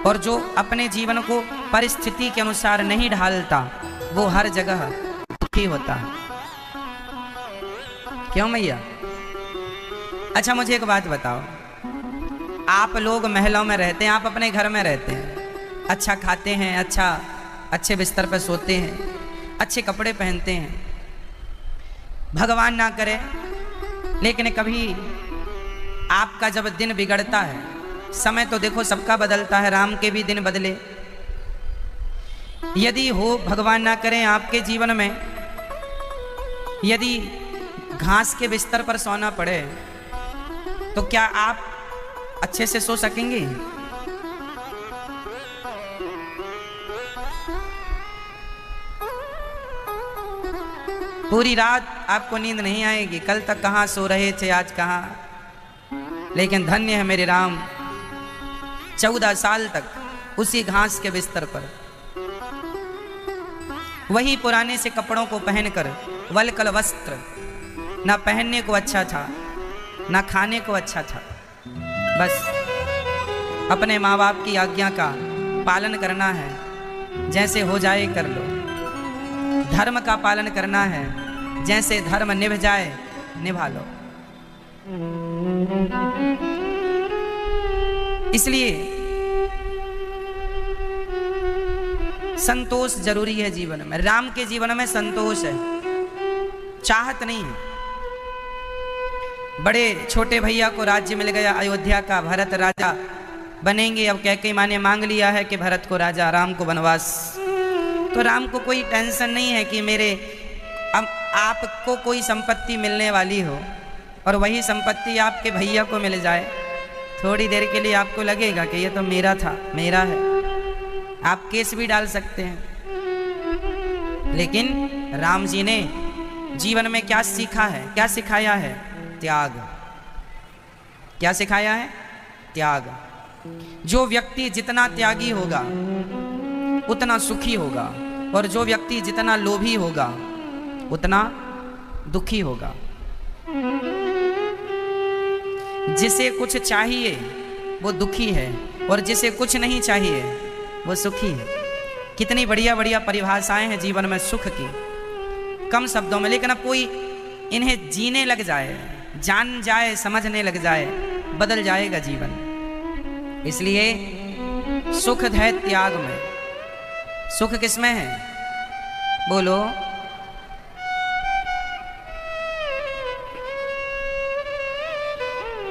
और जो अपने जीवन को परिस्थिति के अनुसार नहीं ढालता वो हर जगह दुखी होता है। क्यों मैया? अच्छा मुझे एक बात बताओ, आप लोग महलों में रहते हैं, आप अपने घर में रहते हैं, अच्छा खाते हैं, अच्छे बिस्तर पर सोते हैं, अच्छे कपड़े पहनते हैं, भगवान ना करे लेकिन कभी आपका जब दिन बिगड़ता है, समय तो देखो सबका बदलता है, राम के भी दिन बदले, यदि हो भगवान ना करे आपके जीवन में यदि घास के बिस्तर पर सोना पड़े तो क्या आप अच्छे से सो सकेंगे? पूरी रात आपको नींद नहीं आएगी, कल तक कहां सो रहे थे आज कहां। लेकिन धन्य है मेरे राम, 14 साल तक उसी घास के बिस्तर पर वही पुराने से कपड़ों को पहनकर, वलकल वस्त्र, ना पहनने को अच्छा था ना खाने को अच्छा था, बस अपने माँ बाप की आज्ञा का पालन करना है, जैसे हो जाए कर लो, धर्म का पालन करना है, जैसे धर्म निभ जाए निभा लो। इसलिए संतोष जरूरी है जीवन में। राम के जीवन में संतोष है, चाहत नहीं है। बड़े छोटे भैया को राज्य मिल गया अयोध्या का, भरत राजा बनेंगे, अब कैकेयी माँ ने मांग लिया है कि भरत को राजा, राम को वनवास। तो राम को कोई टेंशन नहीं है कि मेरे अब आपको कोई संपत्ति मिलने वाली हो और वही संपत्ति आपके भैया को मिल जाए, थोड़ी देर के लिए आपको लगेगा कि ये तो मेरा था, मेरा है, आप केस भी डाल सकते हैं। लेकिन राम जी ने जीवन में क्या सीखा है, क्या सिखाया है? त्याग। क्या सिखाया है? त्याग। जो व्यक्ति जितना त्यागी होगा उतना सुखी होगा, और जो व्यक्ति जितना लोभी होगा उतना दुखी होगा। जिसे कुछ चाहिए वो दुखी है, और जिसे कुछ नहीं चाहिए वो सुखी है। कितनी बढ़िया बढ़िया परिभाषाएं हैं जीवन में सुख की, कम शब्दों में, लेकिन अब कोई इन्हें जीने लग जाए, जान जाए, समझने लग जाए, बदल जाएगा जीवन। इसलिए सुख है त्याग में। सुख किसमें है? बोलो।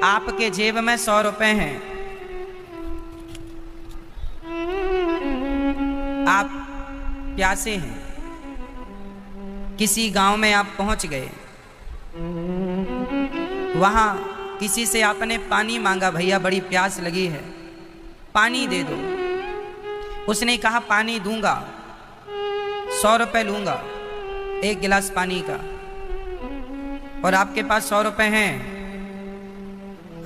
आपके जेब में 100 रुपए हैं, आप प्यासे हैं, किसी गांव में आप पहुंच गए, वहां किसी से आपने पानी मांगा, भैया बड़ी प्यास लगी है, पानी दे दो। उसने कहा पानी दूंगा, 100 रुपए लूंगा एक गिलास पानी का, और आपके पास 100 रुपए हैं,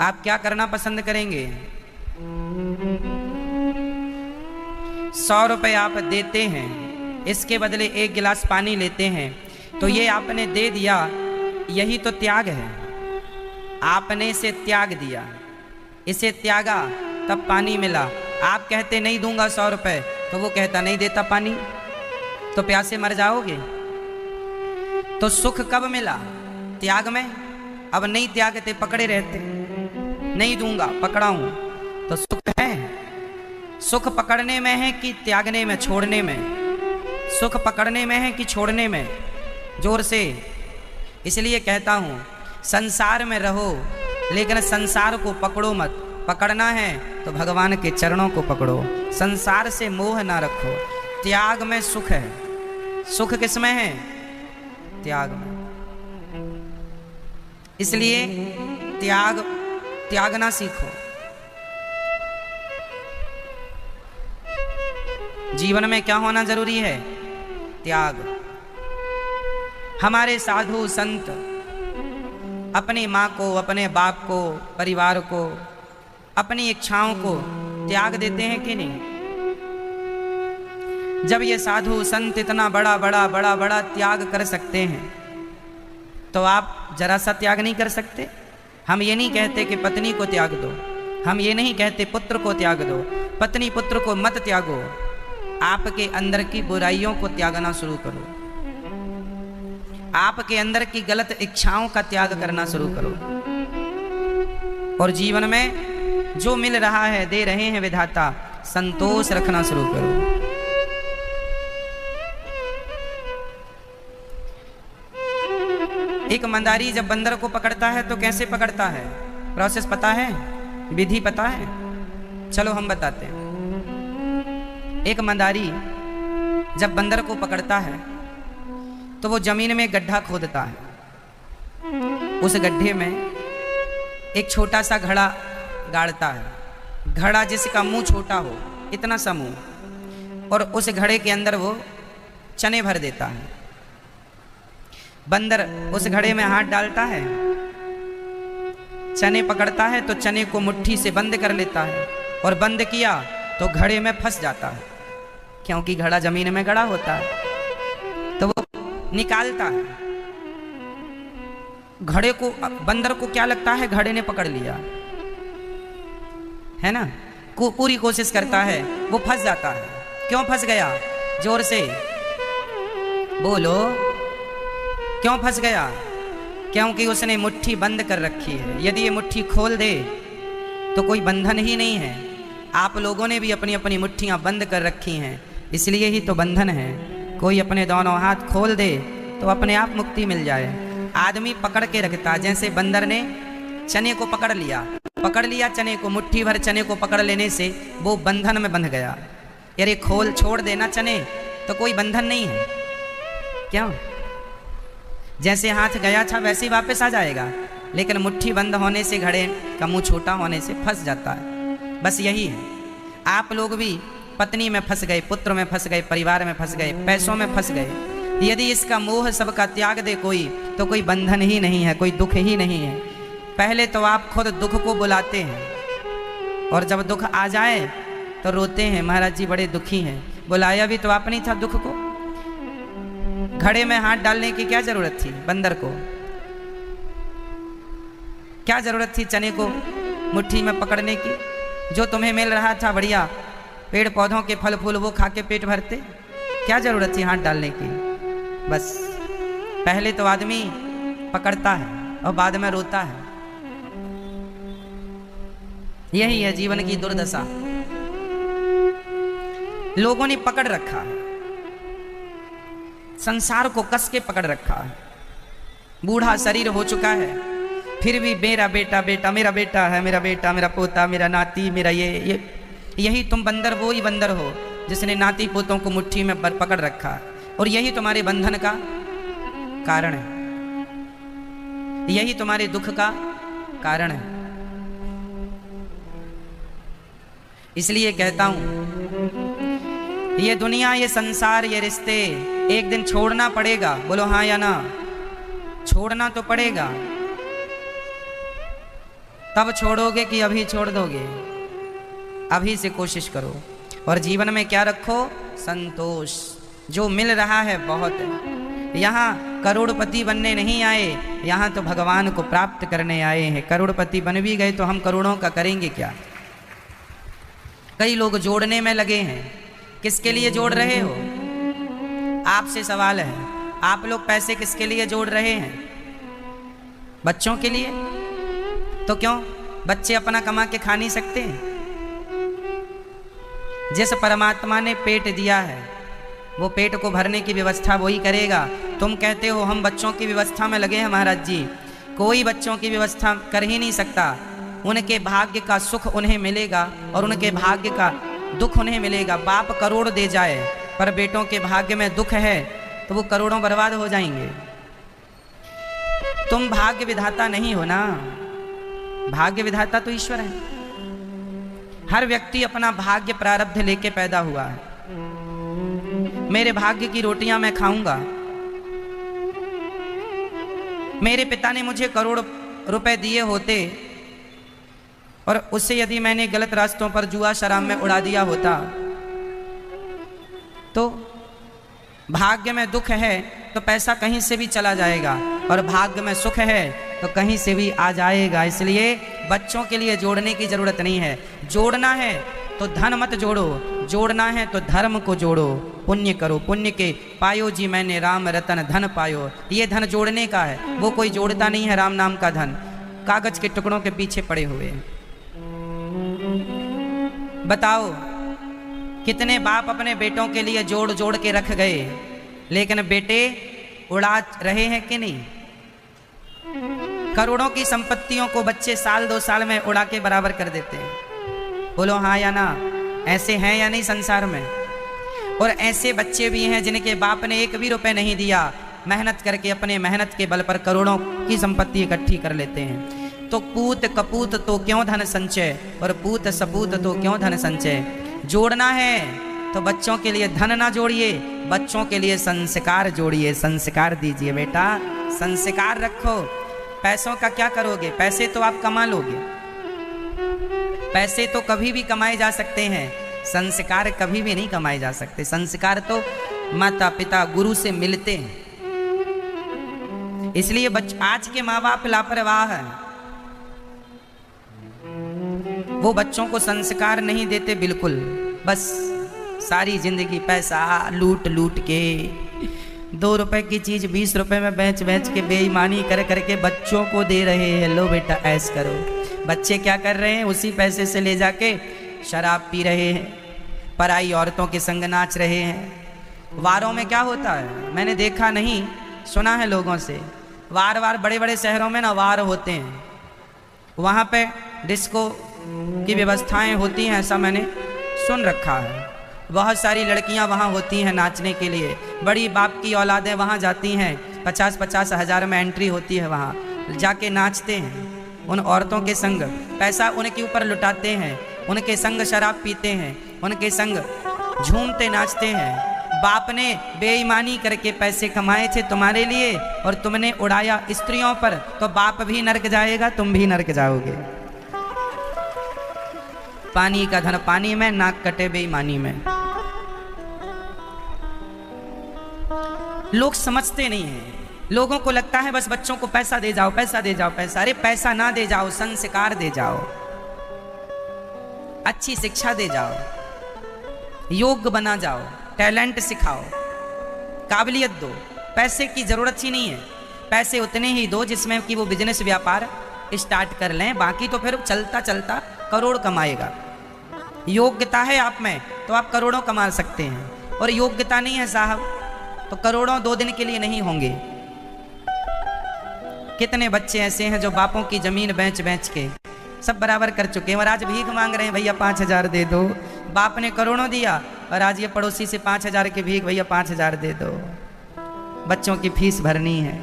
आप क्या करना पसंद करेंगे? 100 रुपए आप देते हैं, इसके बदले एक गिलास पानी लेते हैं, तो ये आपने दे दिया, यही तो त्याग है। आपने इसे त्याग दिया, इसे त्यागा तब पानी मिला। आप कहते नहीं दूंगा 100 रुपए, तो वो कहता नहीं देता पानी, तो प्यासे मर जाओगे। तो सुख कब मिला? त्याग में। अब नहीं त्यागते, पकड़े रहते, नहीं दूंगा, पकड़ा हूं, तो सुख है। सुख पकड़ने में है कि त्यागने में, छोड़ने में? सुख पकड़ने में है कि छोड़ने में? जोर से। इसलिए कहता हूं संसार में रहो, लेकिन संसार को पकड़ो मत। पकड़ना है तो भगवान के चरणों को पकड़ो, संसार से मोह ना रखो। त्याग में सुख है। सुख किसमें है? त्याग में। इसलिए त्यागना सीखो। जीवन में क्या होना जरूरी है? त्याग। हमारे साधु संत अपनी माँ को, अपने बाप को, परिवार को, अपनी इच्छाओं को त्याग देते हैं कि नहीं? जब ये साधु संत इतना बड़ा बड़ा बड़ा बड़ा त्याग कर सकते हैं, तो आप जरा सा त्याग नहीं कर सकते? हम ये नहीं कहते कि पत्नी को त्याग दो, हम ये नहीं कहते पुत्र को त्याग दो, पत्नी पुत्र को मत त्यागो, आपके अंदर की बुराइयों को त्यागना शुरू करो, आपके अंदर की गलत इच्छाओं का त्याग करना शुरू करो, और जीवन में जो मिल रहा है, दे रहे हैं विधाता, संतोष रखना शुरू करो। एक मंदारी जब बंदर को पकड़ता है तो कैसे पकड़ता है? प्रोसेस पता है? विधि पता है? चलो हम बताते हैं। एक मंदारी जब बंदर को पकड़ता है तो वो जमीन में गड्ढा खोदता है, उस गड्ढे में एक छोटा सा घड़ा गाड़ता है, घड़ा जिसका मुंह छोटा हो, इतना सा मुंह, और उस घड़े के अंदर वो चने भर देता है। बंदर उस घड़े में हाथ डालता है, चने पकड़ता है तो चने को मुट्ठी से बंद कर लेता है, और बंद किया तो घड़े में फंस जाता है, क्योंकि घड़ा जमीन में गड़ा होता है। तो वो निकालता है घड़े को, बंदर को क्या लगता है घड़े ने पकड़ लिया है ना, पूरी कोशिश करता है, वो फंस जाता है। क्यों फंस गया? जोर से बोलो, क्यों फंस गया? क्योंकि उसने मुट्ठी बंद कर रखी है। यदि ये मुट्ठी खोल दे तो कोई बंधन ही नहीं है। आप लोगों ने भी अपनी अपनी मुट्ठियां बंद कर रखी हैं, इसलिए ही तो बंधन है। कोई अपने दोनों हाथ खोल दे तो अपने आप मुक्ति मिल जाए। आदमी पकड़ के रखता, जैसे बंदर ने चने को पकड़ लिया चने को, मुट्ठी भर चने को पकड़ लेने से वो बंधन में बंध गया। यारे खोल छोड़ देना चने तो कोई बंधन नहीं है क्या? जैसे हाथ गया था वैसे ही वापस आ जाएगा, लेकिन मुट्ठी बंद होने से, घड़े का मुंह छोटा होने से फंस जाता है। बस यही है, आप लोग भी पत्नी में फंस गए, पुत्र में फंस गए, परिवार में फंस गए, पैसों में फंस गए। यदि इसका मोह सबका त्याग दे कोई, तो कोई बंधन ही नहीं है, कोई दुख ही नहीं है। पहले तो आप खुद दुख को बुलाते हैं, और जब दुख आ जाए तो रोते हैं, महाराज जी बड़े दुखी हैं। बुलाया भी तो आप नहीं था दुख को। घड़े में हाथ डालने की क्या जरूरत थी? बंदर को क्या जरूरत थी चने को मुट्ठी में पकड़ने की? जो तुम्हें मिल रहा था बढ़िया पेड़ पौधों के फल फूल, वो खा के पेट भरते। क्या जरूरत थी हाथ डालने की? बस पहले तो आदमी पकड़ता है और बाद में रोता है। यही है जीवन की दुर्दशा। लोगों ने पकड़ रखा है, संसार को कस के पकड़ रखा है। बूढ़ा शरीर हो चुका है, फिर भी मेरा बेटा बेटा, मेरा बेटा है, मेरा बेटा, मेरा पोता, मेरा नाती, मेरा ये यही तुम बंदर, वो ही बंदर हो जिसने नाती पोतों को मुट्ठी में पकड़ रखा है। और यही तुम्हारे बंधन का कारण है, यही तुम्हारे दुख का कारण है। इसलिए कहता हूं, ये दुनिया, ये संसार, ये रिश्ते एक दिन छोड़ना पड़ेगा। बोलो हाँ या ना? छोड़ना तो पड़ेगा। तब छोड़ोगे कि अभी छोड़ दोगे? अभी से कोशिश करो। और जीवन में क्या रखो? संतोष। जो मिल रहा है बहुत है। यहाँ करोड़पति बनने नहीं आए, यहाँ तो भगवान को प्राप्त करने आए हैं। करोड़पति बन भी गए तो हम करोड़ों का करेंगे क्या? कई लोग जोड़ने में लगे हैं। किसके लिए जोड़ रहे हो? आपसे सवाल है, आप लोग पैसे किसके लिए जोड़ रहे हैं? बच्चों के लिए? तो क्यों बच्चे अपना कमा के खा नहीं सकते? जिस परमात्मा ने पेट दिया है वो पेट को भरने की व्यवस्था वही करेगा। तुम कहते हो हम बच्चों की व्यवस्था में लगे हैं। महाराज जी, कोई बच्चों की व्यवस्था कर ही नहीं सकता। उनके भाग्य का सुख उन्हें मिलेगा और उनके भाग्य का दुख उन्हें मिलेगा। बाप करोड़ दे जाए पर बेटों के भाग्य में दुख है तो वो करोड़ों बर्बाद हो जाएंगे। तुम भाग्य विधाता नहीं हो ना, भाग्य विधाता तो ईश्वर है। हर व्यक्ति अपना भाग्य प्रारब्ध लेके पैदा हुआ है। मेरे भाग्य की रोटियां मैं खाऊंगा। मेरे पिता ने मुझे करोड़ रुपए दिए होते और उससे यदि मैंने गलत रास्तों पर जुआ शराब में उड़ा दिया होता तो भाग्य में दुख है तो पैसा कहीं से भी चला जाएगा, और भाग्य में सुख है तो कहीं से भी आ जाएगा। इसलिए बच्चों के लिए जोड़ने की जरूरत नहीं है। जोड़ना है तो धन मत जोड़ो, जोड़ना है तो धर्म को जोड़ो, पुण्य करो, पुण्य के पायो जी मैंने राम रतन धन पायो। ये धन जोड़ने का है, वो कोई जोड़ता नहीं है राम नाम का धन, कागज के टुकड़ों के पीछे पड़े हुए। बताओ कितने बाप अपने बेटों के लिए जोड़ जोड़ के रख गए, लेकिन बेटे उड़ा रहे हैं कि नहीं? करोड़ों की संपत्तियों को बच्चे साल 2 साल में उड़ा के बराबर कर देते हैं। बोलो हाँ या ना? ऐसे हैं या नहीं संसार में? और ऐसे बच्चे भी हैं जिनके बाप ने 1 भी रुपए नहीं दिया, मेहनत करके अपने मेहनत के बल पर करोड़ों की संपत्ति इकट्ठी कर लेते हैं। तो पूत कपूत तो क्यों धन संचय, और पूत सपूत तो क्यों धन संचय। जोड़ना है तो बच्चों के लिए धन ना जोड़िए, बच्चों के लिए संस्कार जोड़िए, संस्कार दीजिए। बेटा संस्कार रखो। पैसों का क्या करोगे? पैसे तो आप कमा लोगे, पैसे तो कभी भी कमाए जा सकते हैं, संस्कार कभी भी नहीं कमाए जा सकते। संस्कार तो माता पिता गुरु से मिलते हैं। इसलिए आज के माँ बाप लापरवाह हैं, वो बच्चों को संस्कार नहीं देते बिल्कुल। बस सारी जिंदगी पैसा लूट लूट के 2 रुपए की चीज 20 रुपए में बेच बेच के बेईमानी कर करके बच्चों को दे रहे हैं। लो बेटा ऐश करो। बच्चे क्या कर रहे हैं? उसी पैसे से ले जाके शराब पी रहे हैं, पराई औरतों के संग नाच रहे हैं। वारों में क्या होता है मैंने देखा नहीं, सुना है लोगों से। वार बड़े बड़े शहरों में ना वार होते हैं, वहाँ पे डिस्को की व्यवस्थाएं होती हैं, ऐसा मैंने सुन रखा है। बहुत सारी लड़कियां वहाँ होती हैं नाचने के लिए, बड़ी बाप की औलादें वहाँ जाती हैं, 50-50 हज़ार में एंट्री होती है, वहाँ जाके नाचते हैं उन औरतों के संग, पैसा उनके ऊपर लुटाते हैं, उनके संग शराब पीते हैं, उनके संग झूमते नाचते हैं। बाप ने बेईमानी करके पैसे कमाए थे तुम्हारे लिए और तुमने उड़ाया स्त्रियों पर, तो बाप भी नरक जाएगा, तुम भी नरक जाओगे। पानी का धन पानी में, नाक कटे बेईमानी में। लोग समझते नहीं हैं, लोगों को लगता है बस बच्चों को पैसा दे जाओ, पैसा दे जाओ, पैसा। अरे पैसा ना दे जाओ, संस्कार दे जाओ, अच्छी शिक्षा दे जाओ, योग्य बना जाओ, टैलेंट सिखाओ, काबिलियत दो। पैसे की जरूरत ही नहीं है, पैसे उतने ही दो जिसमें कि वो बिजनेस व्यापार स्टार्ट कर लें, बाकी तो फिर चलता चलता करोड़ कमाएगा। योग्यता है आप में तो आप करोड़ों कमा सकते हैं, और योग्यता नहीं है साहब तो करोड़ों 2 दिन के लिए नहीं होंगे। कितने बच्चे ऐसे हैं जो बापों की जमीन बेच बेच के सब बराबर कर चुके हैं और आज भीख मांग रहे हैं, भैया 5,000 दे दो। बाप ने करोड़ों दिया और आज ये पड़ोसी से 5,000 की भीख, भैया 5,000 दे दो, बच्चों की फीस भरनी है।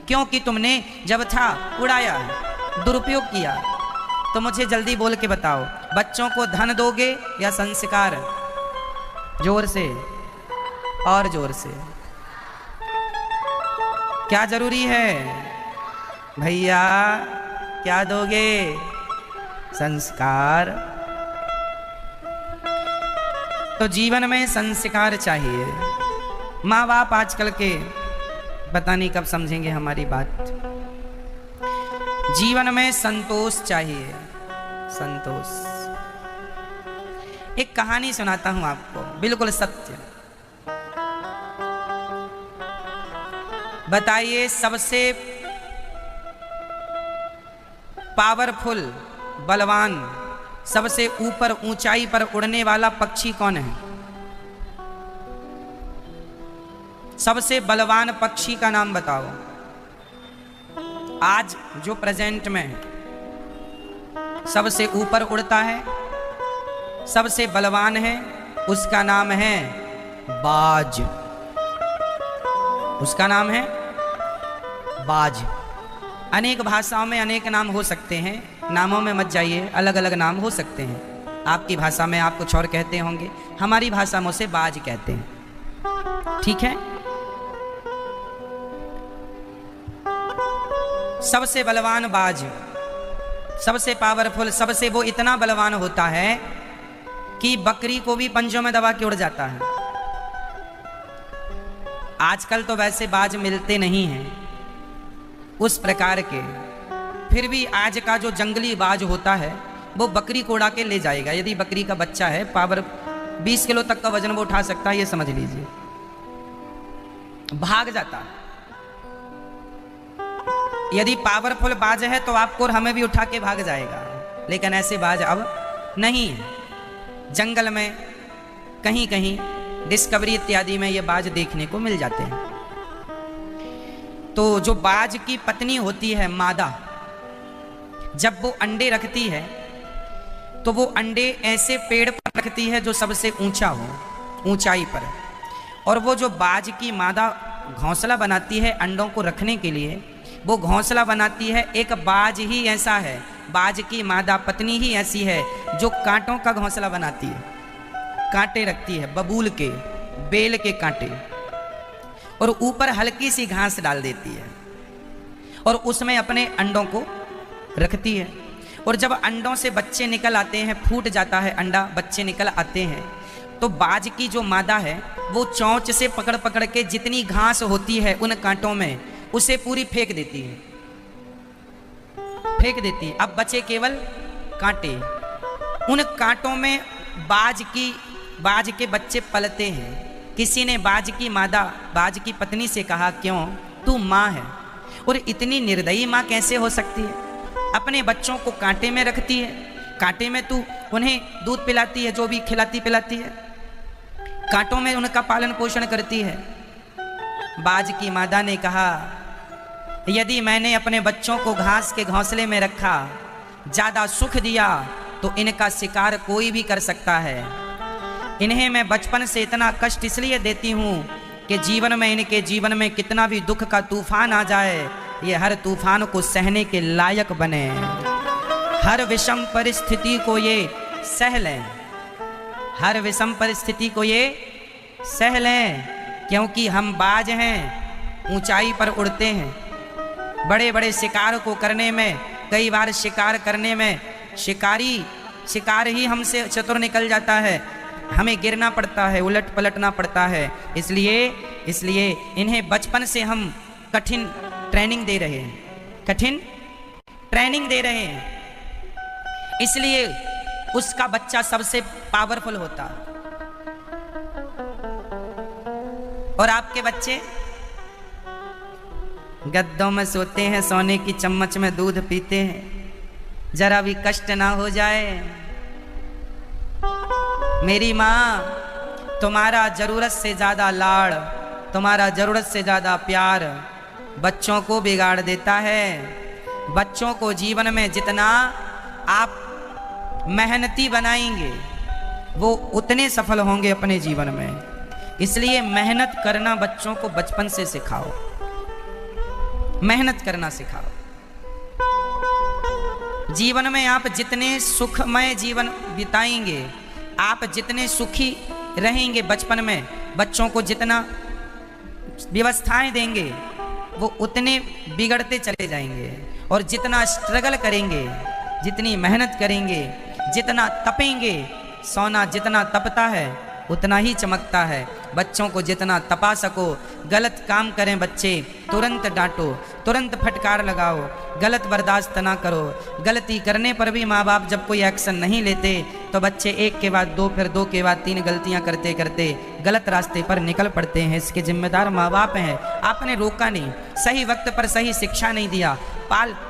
क्योंकि तुमने जब था उड़ाया, दुरुपयोग किया। तो मुझे जल्दी बोल के बताओ, बच्चों को धन दोगे या संस्कार? जोर से और जोर से, क्या जरूरी है भैया? क्या दोगे? संस्कार। तो जीवन में संस्कार चाहिए। माँ बाप आजकल के पता नहीं कब समझेंगे हमारी बात। जीवन में संतोष चाहिए, संतोष। एक कहानी सुनाता हूं आपको, बिल्कुल सत्य। बताइए सबसे पावरफुल, बलवान, सबसे ऊपर ऊंचाई पर उड़ने वाला पक्षी कौन है? सबसे बलवान पक्षी का नाम बताओ। आज जो प्रेजेंट में सबसे ऊपर उड़ता है, सबसे बलवान है, उसका नाम है बाज। उसका नाम है बाज। अनेक भाषाओं में अनेक नाम हो सकते हैं, नामों में मत जाइए, अलग अलग नाम हो सकते हैं। आपकी भाषा में आप कुछ और कहते होंगे, हमारी भाषा में उसे बाज कहते हैं, ठीक है? सबसे बलवान बाज, सबसे पावरफुल, सबसे वो इतना बलवान होता है कि बकरी को भी पंजों में दबा के उड़ जाता है। आजकल तो वैसे बाज मिलते नहीं हैं उस प्रकार के, फिर भी आज का जो जंगली बाज होता है वो बकरी को उड़ा के ले जाएगा। यदि बकरी का बच्चा है, पावर 20 किलो तक का वजन वो उठा सकता है, ये समझ लीजिए, भाग जाता। यदि पावरफुल बाज है तो आपको और हमें भी उठा के भाग जाएगा, लेकिन ऐसे बाज अब नहीं है। जंगल में कहीं कहीं डिस्कवरी इत्यादि में ये बाज देखने को मिल जाते हैं। तो जो बाज की पत्नी होती है मादा, जब वो अंडे रखती है तो वो अंडे ऐसे पेड़ पर रखती है जो सबसे ऊंचा हो, ऊंचाई पर। और वो जो बाज की मादा घोंसला बनाती है अंडों को रखने के लिए, वो घोंसला बनाती है। एक बाज ही ऐसा है, बाज की मादा पत्नी ही ऐसी है जो कांटों का घोंसला बनाती है, कांटे रखती है, बबूल के, बेल के कांटे, और ऊपर हल्की सी घास डाल देती है और उसमें अपने अंडों को रखती है। और जब अंडों से बच्चे निकल आते हैं, फूट जाता है अंडा, बच्चे निकल आते हैं, तो बाज की जो मादा है वो चोंच से पकड़ पकड़ के जितनी घास होती है उन कांटों में, उसे पूरी फेंक देती है, फेंक देती है। अब बचे केवल कांटे। उन कांटों में बाज के बच्चे पलते हैं। किसी ने बाज की मादा, बाज की पत्नी से कहा, क्यों, तू माँ है और इतनी निर्दयी माँ कैसे हो सकती है? अपने बच्चों को कांटे में रखती है, कांटे में तू उन्हें दूध पिलाती है, जो भी खिलाती पिलाती है, कांटों में उनका पालन पोषण करती है। बाज की मादा ने कहा, यदि मैंने अपने बच्चों को घास के घोंसले में रखा, ज्यादा सुख दिया, तो इनका शिकार कोई भी कर सकता है। इन्हें मैं बचपन से इतना कष्ट इसलिए देती हूँ कि जीवन में, इनके जीवन में कितना भी दुख का तूफान आ जाए, ये हर तूफान को सहने के लायक बने, हर विषम परिस्थिति को ये सह लें, हर विषम परिस्थिति को ये सह लें, क्योंकि हम बाज हैं, ऊंचाई पर उड़ते हैं। बड़े बड़े शिकार को करने में, कई बार शिकार करने में शिकार ही हमसे चतुर निकल जाता है, हमें गिरना पड़ता है, उलट पलटना पड़ता है। इसलिए इन्हें बचपन से हम कठिन ट्रेनिंग दे रहे हैं, कठिन ट्रेनिंग दे रहे हैं, इसलिए उसका बच्चा सबसे पावरफुल होता। और आपके बच्चे गद्दों में सोते हैं, सोने की चम्मच में दूध पीते हैं, जरा भी कष्ट ना हो जाए। मेरी माँ तुम्हारा जरूरत से ज्यादा लाड़, तुम्हारा जरूरत से ज्यादा प्यार बच्चों को बिगाड़ देता है। बच्चों को जीवन में जितना आप मेहनती बनाएंगे, वो उतने सफल होंगे अपने जीवन में। इसलिए मेहनत करना बच्चों को बचपन से सिखाओ, मेहनत करना सिखाओ। जीवन में आप जितने सुखमय जीवन बिताएंगे, आप जितने सुखी रहेंगे बचपन में, बच्चों को जितना व्यवस्थाएं देंगे, वो उतने बिगड़ते चले जाएंगे। और जितना स्ट्रगल करेंगे, जितनी मेहनत करेंगे, जितना तपेंगे, सोना जितना तपता है उतना ही चमकता है। बच्चों को जितना तपा सको, गलत काम करें बच्चे, तुरंत डांटो, तुरंत फटकार लगाओ, गलत बर्दाश्त ना करो। गलती करने पर भी माँ बाप जब कोई एक्शन नहीं लेते तो बच्चे एक के बाद दो, फिर दो के बाद तीन गलतियाँ करते करते गलत रास्ते पर निकल पड़ते हैं। इसके जिम्मेदार माँ बाप हैं। आपने रोका नहीं, सही वक्त पर सही शिक्षा नहीं दिया।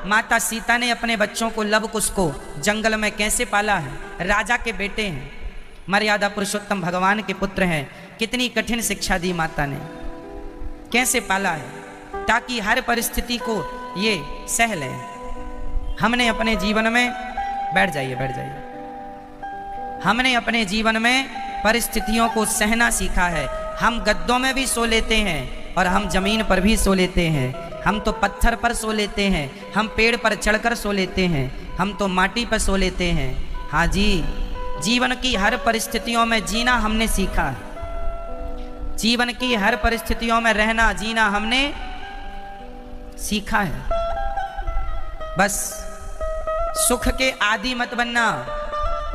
माता सीता ने अपने बच्चों को, लव कुश को जंगल में कैसे पाला है? राजा के बेटे हैं, मर्यादा पुरुषोत्तम भगवान के पुत्र हैं। कितनी कठिन शिक्षा दी माता ने, कैसे पाला है, ताकि हर परिस्थिति को ये सह लें। हमने अपने जीवन में, बैठ जाइए, हमने अपने जीवन में परिस्थितियों को सहना सीखा है। हम गद्दों में भी सो लेते हैं और हम जमीन पर भी सो लेते हैं। हम तो पत्थर पर सो लेते हैं, हम पेड़ पर चढ़कर सो लेते हैं, हम तो माटी पर सो लेते हैं। हाँ जी, जीवन की हर परिस्थितियों में जीना हमने सीखा है। जीवन की हर परिस्थितियों में रहना, जीना हमने सीखा है। बस सुख के आदी मत बनना।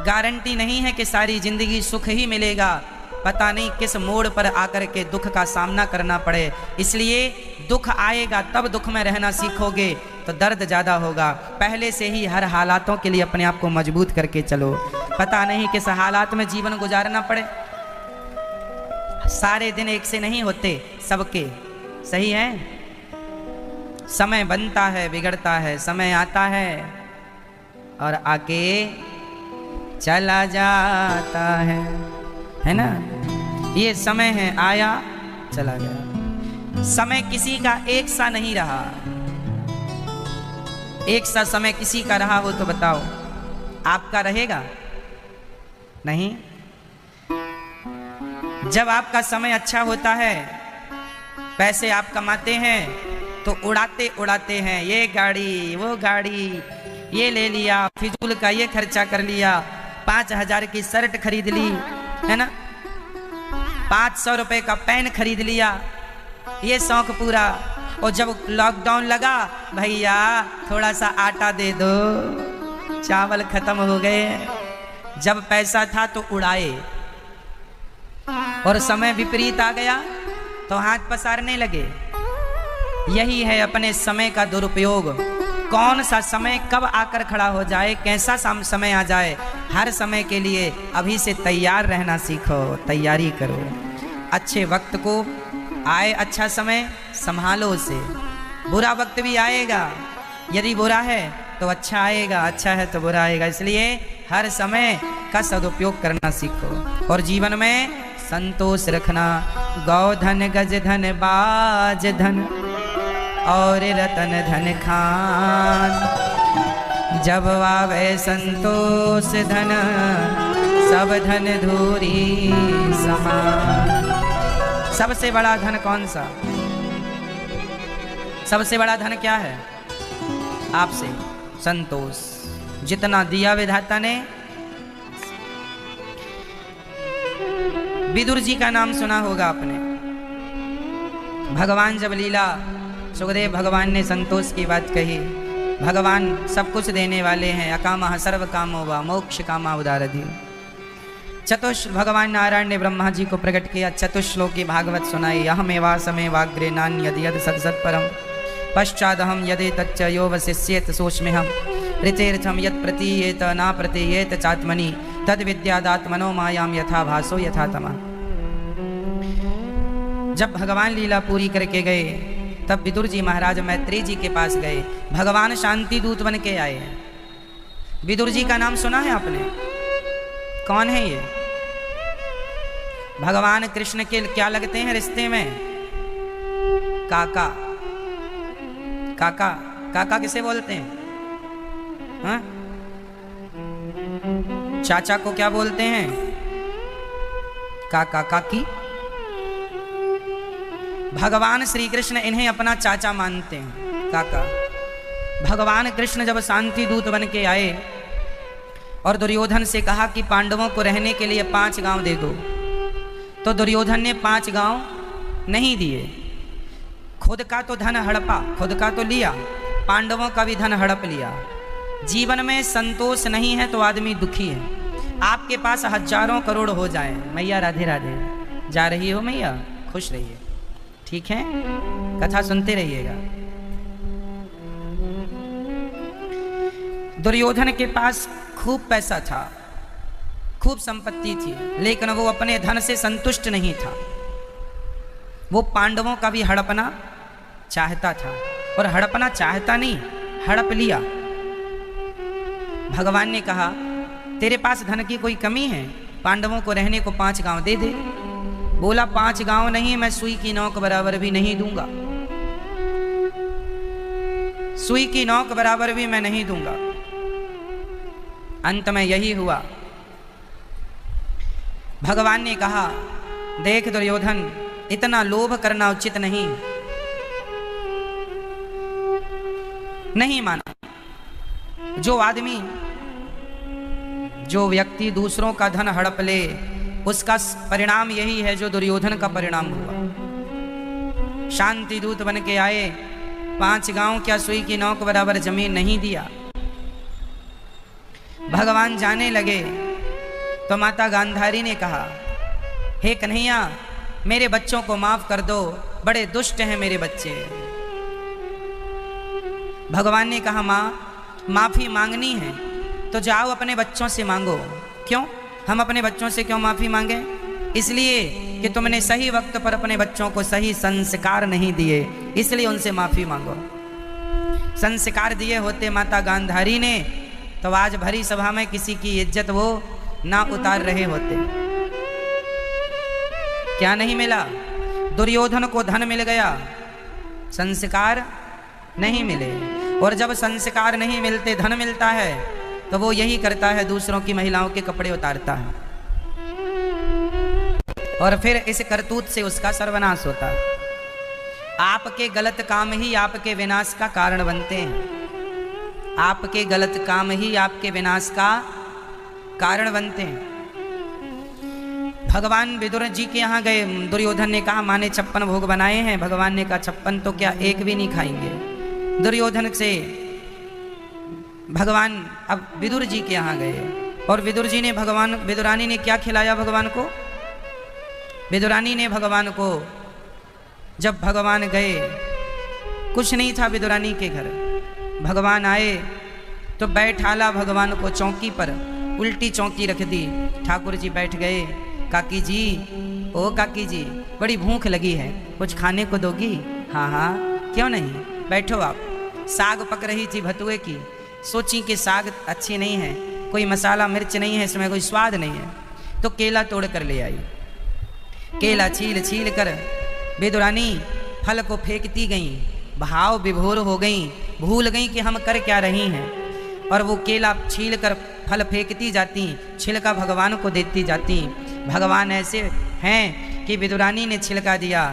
गारंटी नहीं है कि सारी जिंदगी सुख ही मिलेगा। पता नहीं किस मोड़ पर आकर के दुख का सामना करना पड़े। इसलिए दुख आएगा तब दुख में रहना सीखोगे। तो दर्द ज़्यादा होगा। पहले से ही हर हालातों के लिए अपने आप को मजबूत करके चलो, पता नहीं किस हालात में जीवन गुजारना पड़े। सारे दिन एक से नहीं होते सबके, सही है। समय बनता है, बिगड़ता है, समय आता है और आके चला जाता है ना। ये समय है, आया चला गया। समय किसी का एक सा नहीं रहा। एक सा समय किसी का रहा हो तो बताओ, आपका रहेगा? नहीं। जब आपका समय अच्छा होता है, पैसे आप कमाते हैं तो उड़ाते उड़ाते हैं, ये गाड़ी वो गाड़ी, ये ले लिया, फिजूल का ये खर्चा कर लिया, 5,000 की शर्ट खरीद ली, है ना, 500 रुपए का पेन खरीद लिया, ये शौक पूरा। और जब लॉकडाउन लगा, भैया थोड़ा सा आटा दे दो, चावल खत्म हो गए। जब पैसा था तो उड़ाए, और समय विपरीत आ गया तो हाथ पसारने लगे। यही है अपने समय का दुरुपयोग। कौन सा समय कब आकर खड़ा हो जाए, कैसा समय आ जाए, हर समय के लिए अभी से तैयार रहना सीखो, तैयारी करो। अच्छे वक्त को आए अच्छा समय, संभालो उसे। बुरा वक्त भी आएगा, यदि बुरा है तो अच्छा आएगा, अच्छा है तो बुरा आएगा। इसलिए हर समय का सदुपयोग करना सीखो और जीवन में संतोष रखना। गौ धन गज धन बाज धन और रतन धन खान, जब आवे संतोष धन सब धन धूरी समान। सबसे बड़ा धन कौन सा? सबसे बड़ा धन क्या है आपसे? संतोष। जितना दिया विधाता ने। विदुर जी का नाम सुना होगा आपने। भगवान जब लीला, सुखदेव भगवान ने संतोष की बात कही। भगवान सब कुछ देने वाले हैं। अकामः सर्व कामो वा मोक्ष कामा उदारधि। चतुश्र भगवान नारायण ने ब्रह्मा जी को प्रकट किया, चतुश्लोकी भागवत सुनाई। अहमेवासमे वाग्रे नान्यद्यद सत्सत्परम पश्चादहम यदे तच्च यो वशिष्येत सोष्म्यहम् ऋतेर्थम यत् प्रतीयेत न प्रतीयेत चात्मनि तद विद्यादात्मनो मायाम यथा भासो यथा तमः। जब भगवान लीला पूरी करके गए तब विदुर जी महाराज मैत्रेय जी के पास गए। भगवान शांति दूत बन के आए हैं। विदुर जी का नाम सुना है आपने? कौन है ये? भगवान कृष्ण के क्या लगते हैं रिश्ते में? काका। काका, काका किसे बोलते हैं? हाँ? चाचा को क्या बोलते हैं? काका काकी। भगवान श्री कृष्ण इन्हें अपना चाचा मानते हैं, काका। भगवान कृष्ण जब शांति दूत बन के आए और दुर्योधन से कहा कि पांडवों को रहने के लिए 5 गांव दे दो, तो दुर्योधन ने 5 गांव नहीं दिए। खुद का तो धन हड़पा, खुद का तो लिया, पांडवों का भी धन हड़प लिया। जीवन में संतोष नहीं है तो आदमी दुखी है। आपके पास हजारों करोड़ हो जाए, मैया राधे राधे, जा रही हो मैया, खुश रहिए, ठीक है, कथा सुनते रहिएगा। दुर्योधन के पास खूब पैसा था, खूब संपत्ति थी, लेकिन वो अपने धन से संतुष्ट नहीं था। वो पांडवों का भी हड़पना चाहता था, और हड़पना चाहता नहीं, हड़प लिया। भगवान ने कहा तेरे पास धन की कोई कमी है? पांडवों को रहने को 5 गांव दे दे। बोला 5 गांव नहीं, मैं सुई की नोक बराबर भी नहीं दूंगा, सुई की नोक बराबर भी मैं नहीं दूंगा। अंत में यही हुआ। भगवान ने कहा देख दुर्योधन, इतना लोभ करना उचित नहीं। नहीं माना। जो आदमी, जो व्यक्ति दूसरों का धन हड़प ले, उसका परिणाम यही है जो दुर्योधन का परिणाम हुआ। शांति दूत बन के आए, 5 गांव क्या सुई की नोक बराबर जमीन नहीं दिया। भगवान जाने लगे तो माता गांधारी ने कहा हे कन्हैया, मेरे बच्चों को माफ कर दो, बड़े दुष्ट हैं मेरे बच्चे। भगवान ने कहा माँ माफ़ी मांगनी है तो जाओ अपने बच्चों से मांगो। क्यों? हम अपने बच्चों से क्यों माफ़ी मांगें? इसलिए कि तुमने सही वक्त पर अपने बच्चों को सही संस्कार नहीं दिए, इसलिए उनसे माफ़ी मांगो। संस्कार दिए होते माता गांधारी ने तो आज भरी सभा में किसी की इज्जत वो ना उतार रहे होते। क्या नहीं मिला? दुर्योधन को धन मिल गया, संस्कार नहीं मिले। और जब संस्कार नहीं मिलते धन मिलता है तो वो यही करता है, दूसरों की महिलाओं के कपड़े उतारता है और फिर इस करतूत से उसका सर्वनाश होता है। आपके गलत काम ही आपके विनाश का कारण बनते हैं। आपके गलत काम ही आपके विनाश का कारण बनते हैं। भगवान विदुर जी के यहाँ गए, दुर्योधन ने कहा माँ ने 56 भोग बनाए हैं। भगवान ने कहा 56 तो क्या, एक भी नहीं खाएंगे। दुर्योधन से भगवान अब विदुर जी के यहाँ गए और विदुर जी ने विदुरानी ने क्या खिलाया भगवान को? विदुरानी ने भगवान को, जब भगवान गए कुछ नहीं था विदुरानी के घर, भगवान आए तो बैठाला भगवान को चौकी पर, उल्टी चौकी रख दी। ठाकुर जी बैठ गए। काकी जी, ओ काकी जी बड़ी भूख लगी है, कुछ खाने को दोगी? हाँ हाँ क्यों नहीं, बैठो आप। साग पक रही थी भतुए की, सोची कि साग अच्छी नहीं है, कोई मसाला मिर्च नहीं है, इसमें कोई स्वाद नहीं है, तो केला तोड़ कर ले आई। केला छील छील कर विदुरानी फल को फेंकती गई, भाव विभोर हो गई, भूल गई कि हम कर क्या रही हैं, और वो केला छील कर फल फेंकती जाती, छिलका भगवान को देती जाती। भगवान ऐसे हैं कि विदुरानी ने छिलका दिया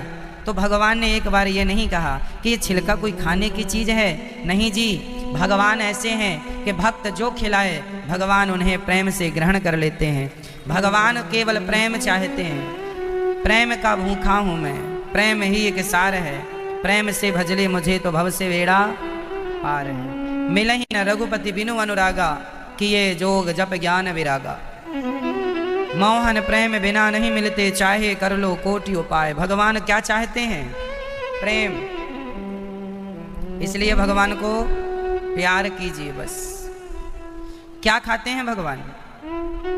तो भगवान ने एक बार ये नहीं कहा कि ये छिलका कोई खाने की चीज़ है, नहीं जी। भगवान ऐसे हैं कि भक्त जो खिलाए भगवान उन्हें प्रेम से ग्रहण कर लेते हैं। भगवान केवल प्रेम चाहते हैं। प्रेम का भूखा हूँ मैं, प्रेम ही एक सार है, प्रेम से भजले मुझे तो भव से वेड़ा पार है। मिलहि न रघुपति बिनु अनुरागा, किए जोग जप ज्ञान विरागा। मोहन प्रेम बिना नहीं मिलते, चाहे कर लो कोटि उपाय। भगवान क्या चाहते हैं? प्रेम। इसलिए भगवान को प्यार कीजिए बस। क्या खाते हैं भगवान?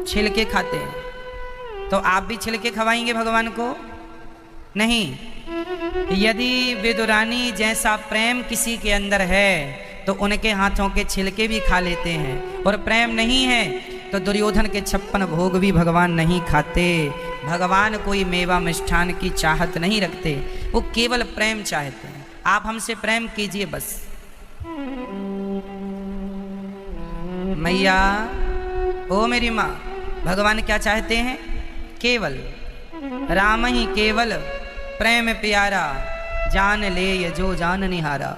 छिलके खाते हैं। तो आप भी छिलके खवाएंगे भगवान को? नहीं। यदि विदुरानी जैसा प्रेम किसी के अंदर है तो उनके हाथों के छिलके भी खा लेते हैं, और प्रेम नहीं है तो दुर्योधन के 56 भोग भी भगवान नहीं खाते। भगवान कोई मेवा मिष्ठान की चाहत नहीं रखते, वो केवल प्रेम चाहते हैं। आप हमसे प्रेम कीजिए बस। मैया, ओ मेरी माँ, भगवान क्या चाहते हैं? केवल राम ही केवल, प्रेम प्यारा, जान ले ये जो जान निहारा।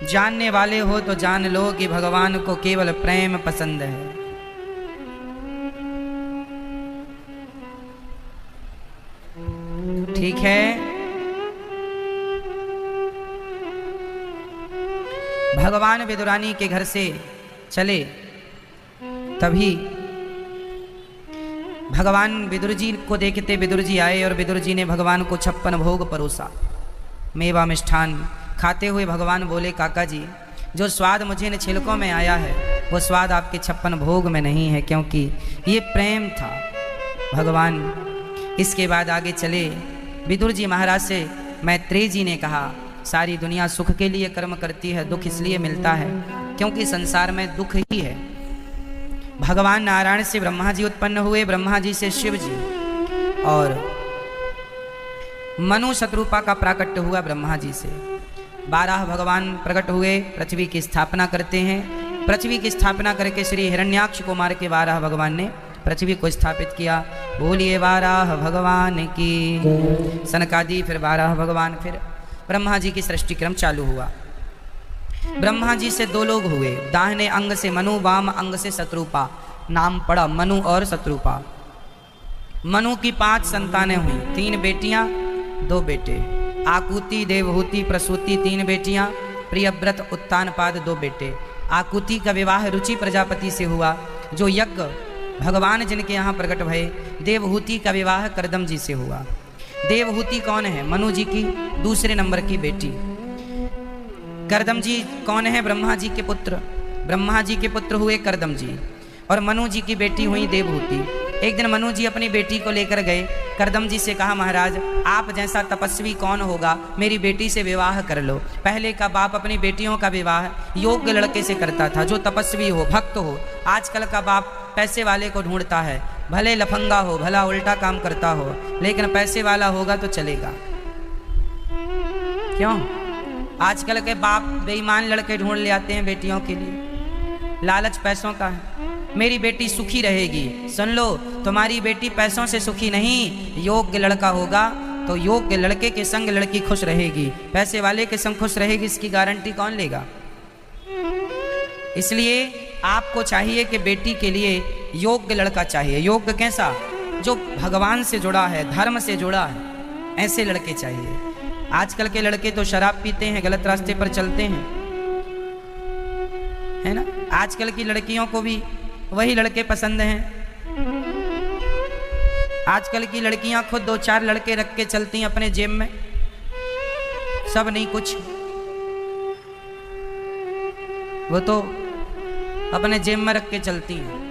जानने वाले हो तो जान लो कि भगवान को केवल प्रेम पसंद है। ठीक है। भगवान विदुरानी के घर से चले, तभी भगवान विदुर जी को देखते विदुर जी आए और विदुर जी ने भगवान को 56 भोग परोसा, मेवा मिष्ठान खाते हुए भगवान बोले काका जी, जो स्वाद मुझे इन छिलकों में आया है वो स्वाद आपके 56 भोग में नहीं है, क्योंकि ये प्रेम था भगवान। इसके बाद आगे चले। विदुर जी महाराज से मैत्रेय जी ने कहा, सारी दुनिया सुख के लिए कर्म करती है, दुख इसलिए मिलता है क्योंकि संसार में दुख ही है। भगवान नारायण से ब्रह्मा जी उत्पन्न हुए, ब्रह्मा जी से शिव जी, और मनु शत्रुपा का प्राकट्य हुआ ब्रह्मा जी से। 12 भगवान प्रकट हुए, पृथ्वी की स्थापना करते हैं। पृथ्वी की स्थापना करके श्री हिरण्याक्ष को मार के 12 भगवान ने पृथ्वी को स्थापित किया। बोलिए 12 भगवान की। सनकादि, फिर 12 भगवान, फिर ब्रह्मा जी की सृष्टि क्रम चालू हुआ। ब्रह्मा जी से 2 लोग हुए, दाहिने अंग से मनु, वाम अंग से शत्रुपा। नाम पड़ा मनु और शत्रुपा। मनु की 5 संतानें हुई, 3 बेटियां 2 बेटे। आकुति, देवहूति, प्रसूति 3 बेटियां, प्रियव्रत, उत्तानपाद 2 बेटे। आकुति का विवाह रुचि प्रजापति से हुआ, जो यज्ञ भगवान जिनके यहाँ प्रकट भये। देवहूति का विवाह करदम जी से हुआ। देवहूति कौन है? मनु जी की दूसरे नंबर की बेटी। करदम जी कौन है? ब्रह्मा जी के पुत्र। ब्रह्मा जी के पुत्र हुए करदम जी, और मनु जी की बेटी हुई देवहूति। एक दिन मनु जी अपनी बेटी को लेकर गए, करदम जी से कहा, महाराज आप जैसा तपस्वी कौन होगा, मेरी बेटी से विवाह कर लो। पहले का बाप अपनी बेटियों का विवाह योग्य लड़के से करता था, जो तपस्वी हो, भक्त हो। आजकल का बाप पैसे वाले को ढूंढता है, भले लफंगा हो, भला उल्टा काम करता हो, लेकिन पैसे वाला होगा तो चलेगा। क्यों? आजकल के बाप बेईमान लड़के ढूंढ ले आते हैं बेटियों के लिए, लालच पैसों का है। मेरी बेटी सुखी रहेगी, सुन लो, तुम्हारी बेटी पैसों से सुखी नहीं, योग्य लड़का होगा तो योग्य लड़के के संग लड़की खुश रहेगी, पैसे वाले के संग खुश रहेगी, इसकी गारंटी कौन लेगा? इसलिए आपको चाहिए कि बेटी के लिए योग्य लड़का चाहिए। योग्य कैसा? जो भगवान से जुड़ा है, धर्म से जुड़ा है, ऐसे लड़के चाहिए। आजकल के लड़के तो शराब पीते हैं, गलत रास्ते पर चलते हैं, है ना। आजकल की लड़कियों को भी वही लड़के पसंद हैं। आजकल की लड़कियां खुद 2-4 लड़के रख के चलती हैं अपने जेब में, सब नहीं कुछ, वो तो अपने जेब में रख के चलती हैं।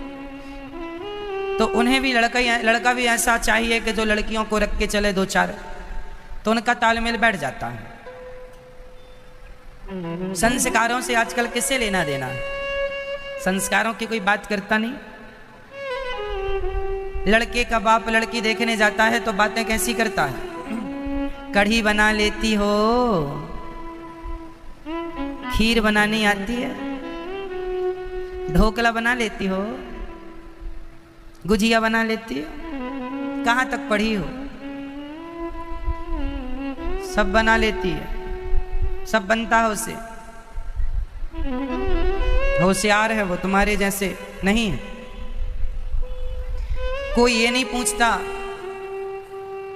तो उन्हें भी लड़का भी ऐसा चाहिए कि जो लड़कियों को रख के चले 2-4, तो उनका तालमेल बैठ जाता है। संस्कारों से आजकल किससे लेना देना है? संस्कारों की कोई बात करता नहीं। लड़के का बाप लड़की देखने जाता है तो बातें कैसी करता है? कढ़ी बना लेती हो, खीर बनानी आती है, ढोकला बना लेती हो, गुजिया बना लेती हो, कहाँ तक पढ़ी हो? सब बना लेती है, सब बनता है उसे, होशियार है वो, तुम्हारे जैसे नहीं है। कोई ये नहीं पूछता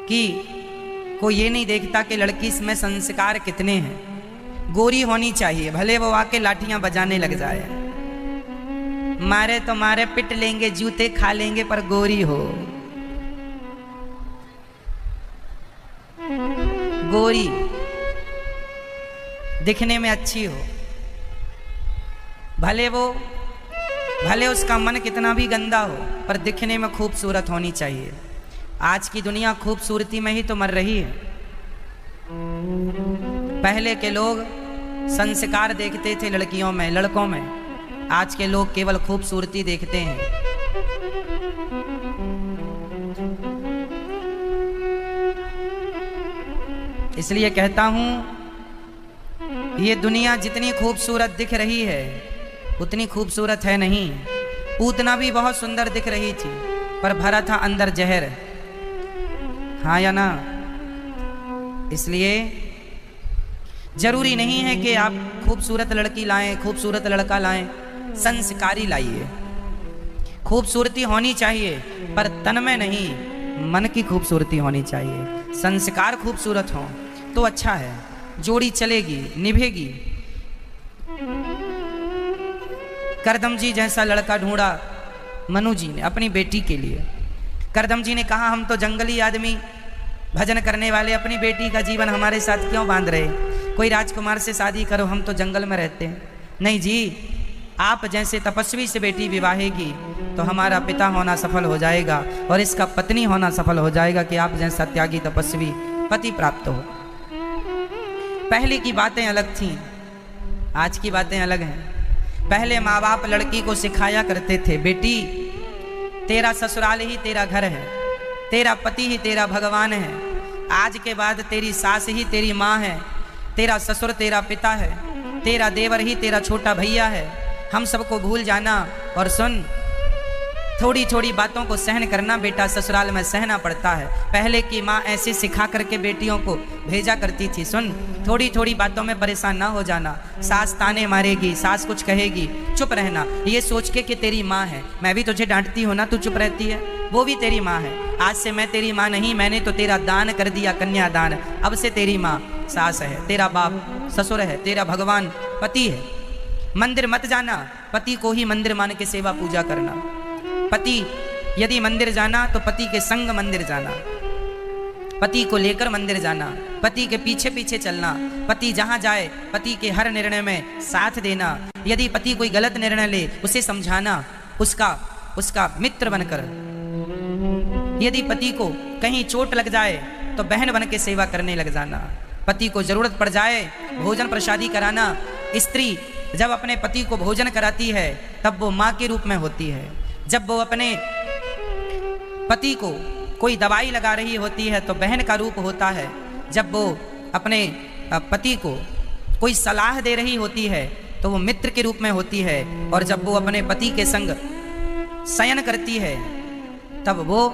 कि, कोई ये नहीं देखता कि लड़की में संस्कार कितने हैं। गोरी होनी चाहिए, भले वो आके लाठियां बजाने लग जाए, मारे तो मारे, पिट लेंगे, जूते खा लेंगे, पर गोरी हो, गोरी दिखने में अच्छी हो, भले उसका मन कितना भी गंदा हो, पर दिखने में खूबसूरत होनी चाहिए। आज की दुनिया खूबसूरती में ही तो मर रही है। पहले के लोग संस्कार देखते थे लड़कियों में, लड़कों में, आज के लोग केवल खूबसूरती देखते हैं। इसलिए कहता हूं, ये दुनिया जितनी खूबसूरत दिख रही है उतनी खूबसूरत है नहीं। पूतना भी बहुत सुंदर दिख रही थी, पर भरा था अंदर जहर, हाँ या ना। इसलिए जरूरी नहीं है कि आप खूबसूरत लड़की लाएं, खूबसूरत लड़का लाएं, संस्कारी लाइए। खूबसूरती होनी चाहिए, पर तन में नहीं, मन की खूबसूरती होनी चाहिए। संस्कार खूबसूरत हो तो अच्छा है, जोड़ी चलेगी, निभेगी। करदम जी जैसा लड़का ढूंढा मनु जी ने अपनी बेटी के लिए। करदम जी ने कहा, हम तो जंगली आदमी, भजन करने वाले, अपनी बेटी का जीवन हमारे साथ क्यों बांध रहे? कोई राजकुमार से शादी करो, हम तो जंगल में रहते हैं। नहीं जी, आप जैसे तपस्वी से बेटी विवाहेगी तो हमारा पिता होना सफल हो जाएगा और इसका पत्नी होना सफल हो जाएगा कि आप जैसा त्यागी तपस्वी पति प्राप्त हो। पहले की बातें अलग थीं, आज की बातें अलग हैं। पहले माँ बाप लड़की को सिखाया करते थे, बेटी तेरा ससुराल ही तेरा घर है, तेरा पति ही तेरा भगवान है, आज के बाद तेरी सास ही तेरी माँ है, तेरा ससुर तेरा पिता है, तेरा देवर ही तेरा छोटा भैया है, हम सबको भूल जाना। और सुन, थोड़ी थोड़ी बातों को सहन करना बेटा, ससुराल में सहना पड़ता है। पहले की माँ ऐसे सिखा करके बेटियों को भेजा करती थी, सुन थोड़ी थोड़ी बातों में परेशान ना हो जाना। सास ताने मारेगी, सास कुछ कहेगी, चुप रहना, ये सोच के कि तेरी माँ है। मैं भी तुझे डांटती हूँ ना, तू चुप रहती है, वो भी तेरी माँ है। आज से मैं तेरी माँ नहीं, मैंने तो तेरा दान कर दिया, कन्यादान। अब से तेरी माँ सास है, तेरा बाप ससुर है, तेरा भगवान पति है। मंदिर मत जाना, पति को ही मंदिर मान के सेवा पूजा करना। पति यदि मंदिर जाना तो पति के संग मंदिर जाना। पति को लेकर मंदिर जाना, पति के पीछे पीछे चलना, पति जहां जाए पति के हर निर्णय में साथ देना, यदि पति कोई गलत निर्णय ले उसे समझाना, उसका मित्र बनकर, यदि पति को कहीं चोट लग जाए तो बहन बन के सेवा करने लग जाना, पति को जरूरत पड़ जाए भोजन प्रसादी कराना। स्त्री जब अपने पति को भोजन कराती है तब वो माँ के रूप में होती है, जब वो अपने पति को कोई दवाई लगा रही होती है तो बहन का रूप होता है, जब वो अपने पति को कोई सलाह दे रही होती है तो वो मित्र के रूप में होती है, और जब वो अपने पति के संग शयन करती है तब वो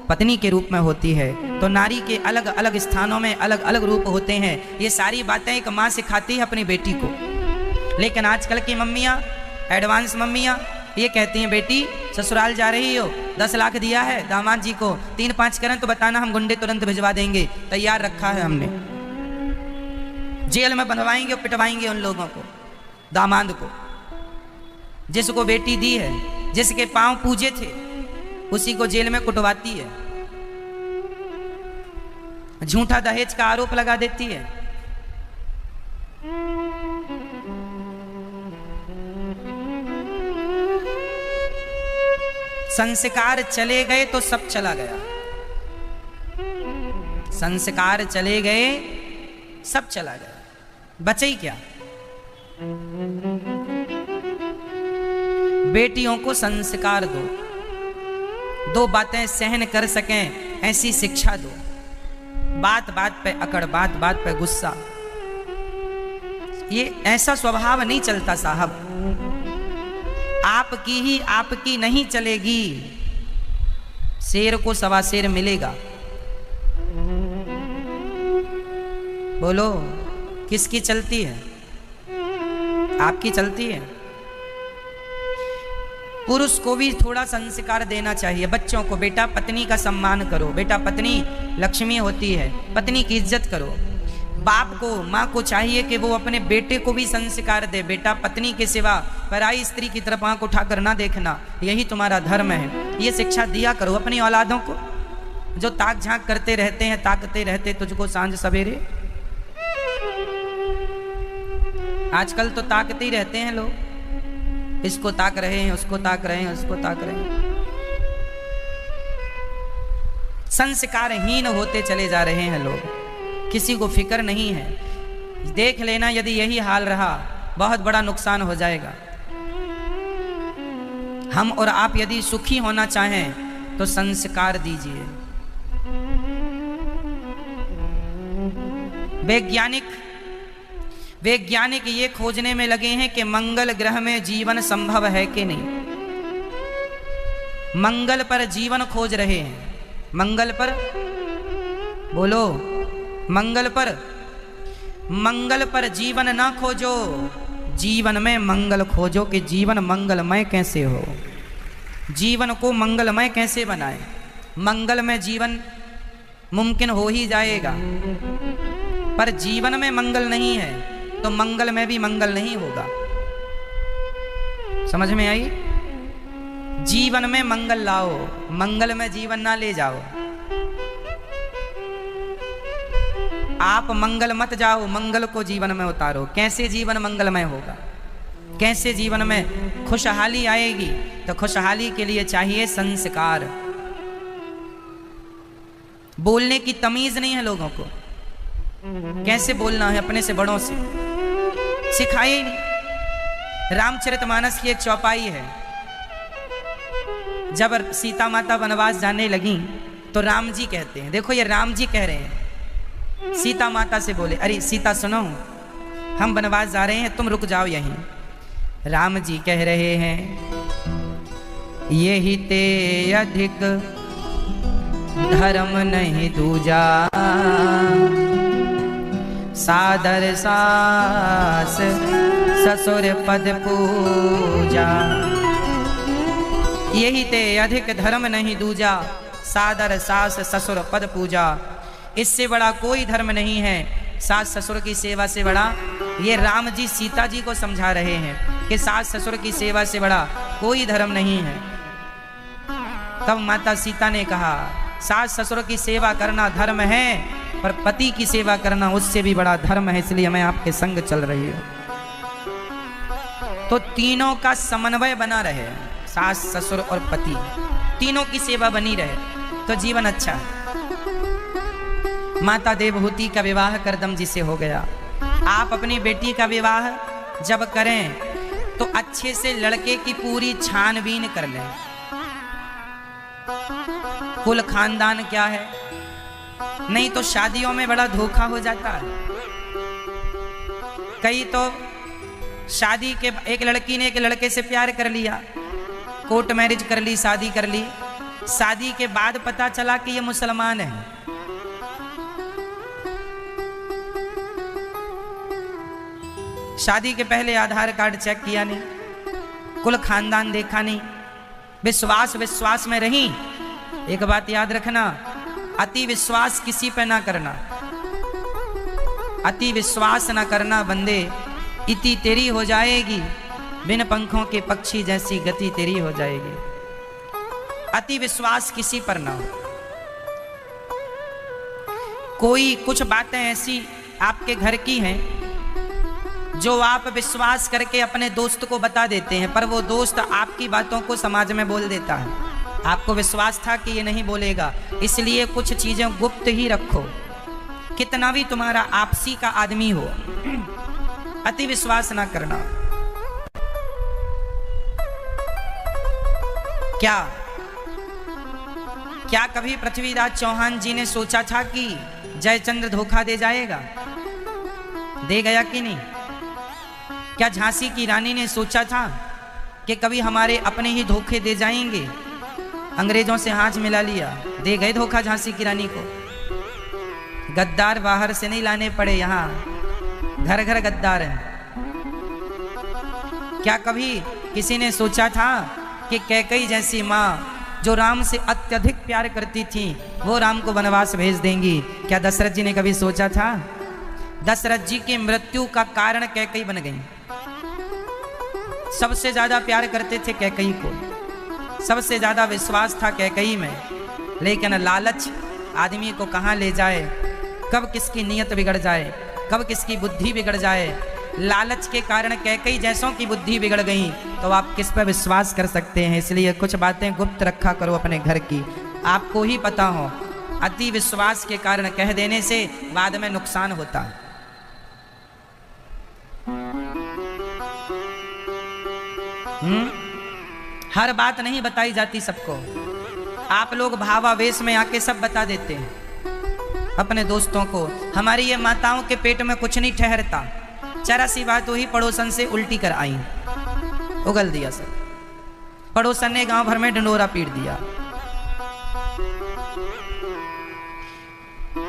पत्नी के रूप में होती है। तो नारी के अलग अलग स्थानों में अलग अलग रूप होते हैं। ये सारी बातें एक माँ सिखाती है अपनी बेटी को, लेकिन आजकल की मम्मियाँ, एडवांस मम्मियाँ ये कहती हैं बेटी ससुराल जा रही हो, 10 लाख दिया है दामाद जी को, 3-5 करें तो बताना, हम गुंडे तुरंत भिजवा देंगे, तैयार रखा है हमने, जेल में बनवाएंगे और पिटवाएंगे उन लोगों को, दामाद को जिसको बेटी दी है, जिसके पांव पूजे थे उसी को जेल में कुटवाती है, झूठा दहेज का आरोप लगा देती है। संस्कार चले गए तो सब चला गया, संस्कार चले गए सब चला गया, बचे ही क्या। बेटियों को संस्कार दो, 2 बातें सहन कर सकें ऐसी शिक्षा दो, बात बात पे अकड़, बात बात पे गुस्सा, ये ऐसा स्वभाव नहीं चलता साहब। आपकी ही आपकी नहीं चलेगी, शेर को सवा शेर मिलेगा। बोलो किसकी चलती है? आपकी चलती है। पुरुष को भी थोड़ा संस्कार देना चाहिए बच्चों को, बेटा पत्नी का सम्मान करो, बेटा पत्नी लक्ष्मी होती है, पत्नी की इज्जत करो। बाप को, माँ को चाहिए कि वो अपने बेटे को भी संस्कार दे, बेटा पत्नी के सिवा पराई स्त्री की तरफ आंख उठाकर ना देखना, यही तुम्हारा धर्म है। ये शिक्षा दिया करो अपनी औलादों को, जो ताक झांक करते रहते हैं, ताकते रहते तुझको सांझ सवेरे। आजकल तो ताकते ही रहते हैं लोग, इसको ताक रहे हैं, उसको ताक रहे हैं, उसको ताक रहे हैं, संस्कारहीन होते चले जा रहे हैं लोग, किसी को फिक्र नहीं है। देख लेना यदि यही हाल रहा बहुत बड़ा नुकसान हो जाएगा। हम और आप यदि सुखी होना चाहें तो संस्कार दीजिए। वैज्ञानिक ये खोजने में लगे हैं कि मंगल ग्रह में जीवन संभव है कि नहीं। मंगल पर जीवन खोज रहे हैं। मंगल पर बोलो, मंगल पर जीवन ना खोजो, जीवन में मंगल खोजो कि जीवन मंगलमय कैसे हो, जीवन को मंगलमय कैसे बनाए। मंगल में जीवन मुमकिन हो ही जाएगा, पर जीवन में मंगल नहीं है तो मंगल में भी मंगल नहीं होगा। समझ में आई? जीवन में मंगल लाओ, मंगल में जीवन ना ले जाओ। आप मंगल मत जाओ, मंगल को जीवन में उतारो। कैसे जीवन मंगलमय होगा, कैसे जीवन में खुशहाली आएगी? तो खुशहाली के लिए चाहिए संस्कार। बोलने की तमीज नहीं है लोगों को, कैसे बोलना है अपने से बड़ों से सिखाए ही नहीं। रामचरितमानस की एक चौपाई है, जब सीता माता वनवास जाने लगी तो राम जी कहते हैं, देखो ये राम जी कह रहे हैं, सीता माता से बोले, अरे सीता सुनो, हम वनवास जा रहे हैं, तुम रुक जाओ यहीं। राम जी कह रहे हैं, यही ते अधिक धर्म नहीं दूजा, सादर सास ससुर पद पूजा। यही ते अधिक धर्म नहीं दूजा, सादर सास ससुर पद पूजा। इससे बड़ा कोई धर्म नहीं है सास ससुर की सेवा से बड़ा। ये राम जी सीता जी को समझा रहे हैं कि सास ससुर की सेवा से बड़ा कोई धर्म नहीं है। तब माता सीता ने कहा, सास ससुर की सेवा करना धर्म है, पर पति की सेवा करना उससे भी बड़ा धर्म है, इसलिए मैं आपके संग चल रही हूं। तो तीनों का समन्वय बना रहे, सास ससुर और पति, तीनों की सेवा बनी रहे तो जीवन अच्छा है। माता देवहूति का विवाह करदम जी से हो गया। आप अपनी बेटी का विवाह जब करें तो अच्छे से लड़के की पूरी छानबीन कर लें। कुल खानदान क्या है, नहीं तो शादियों में बड़ा धोखा हो जाता है। कई तो शादी के एक लड़की ने एक लड़के से प्यार कर लिया, कोर्ट मैरिज कर ली, शादी कर ली, शादी के बाद पता चला कि ये मुसलमान है। शादी के पहले आधार कार्ड चेक किया नहीं, कुल खानदान देखा नहीं, विश्वास में रही। एक बात याद रखना, अति विश्वास किसी पे ना करना, अति विश्वास ना करना बंदे, इति तेरी हो जाएगी, बिन पंखों के पक्षी जैसी गति तेरी हो जाएगी। अति विश्वास किसी पर ना हो। कोई कुछ बातें ऐसी आपके घर की हैं जो आप विश्वास करके अपने दोस्त को बता देते हैं, पर वो दोस्त आपकी बातों को समाज में बोल देता है। आपको विश्वास था कि ये नहीं बोलेगा, इसलिए कुछ चीजें गुप्त ही रखो, कितना भी तुम्हारा आपसी का आदमी हो। अति विश्वास ना करना। क्या कभी पृथ्वीराज चौहान जी ने सोचा था कि जयचंद्र धोखा दे जाएगा? दे गया कि नहीं? क्या झांसी की रानी ने सोचा था कि कभी हमारे अपने ही धोखे दे जाएंगे? अंग्रेजों से हाथ मिला लिया, दे गए धोखा झांसी की रानी को। गद्दार बाहर से नहीं लाने पड़े, यहाँ घर घर गद्दार हैं। क्या कभी किसी ने सोचा था कि कैकेयी जैसी माँ जो राम से अत्यधिक प्यार करती थी वो राम को वनवास भेज देंगी? क्या दशरथ जी ने कभी सोचा था? दशरथ जी की मृत्यु का कारण कैकेयी बन गई। सबसे ज्यादा प्यार करते थे कैकेयी को, सबसे ज्यादा विश्वास था कैकेयी में, लेकिन लालच आदमी को कहाँ ले जाए, कब किसकी नीयत बिगड़ जाए, कब किसकी बुद्धि बिगड़ जाए। लालच के कारण कैकेयी जैसों की बुद्धि बिगड़ गई, तो आप किस पर विश्वास कर सकते हैं? इसलिए कुछ बातें गुप्त रखा करो अपने घर की, आपको ही पता हो। अति विश्वास के कारण कह देने से बाद में नुकसान होता है। हर बात नहीं बताई जाती सबको। आप लोग भावावेश में आके सब बता देते हैं अपने दोस्तों को। हमारी ये माताओं के पेट में कुछ नहीं ठहरता, जरा सी बात हुई पड़ोसन से उल्टी कर आई, उगल दिया सब। पड़ोसन ने गांव भर में ढंढोरा पीट दिया।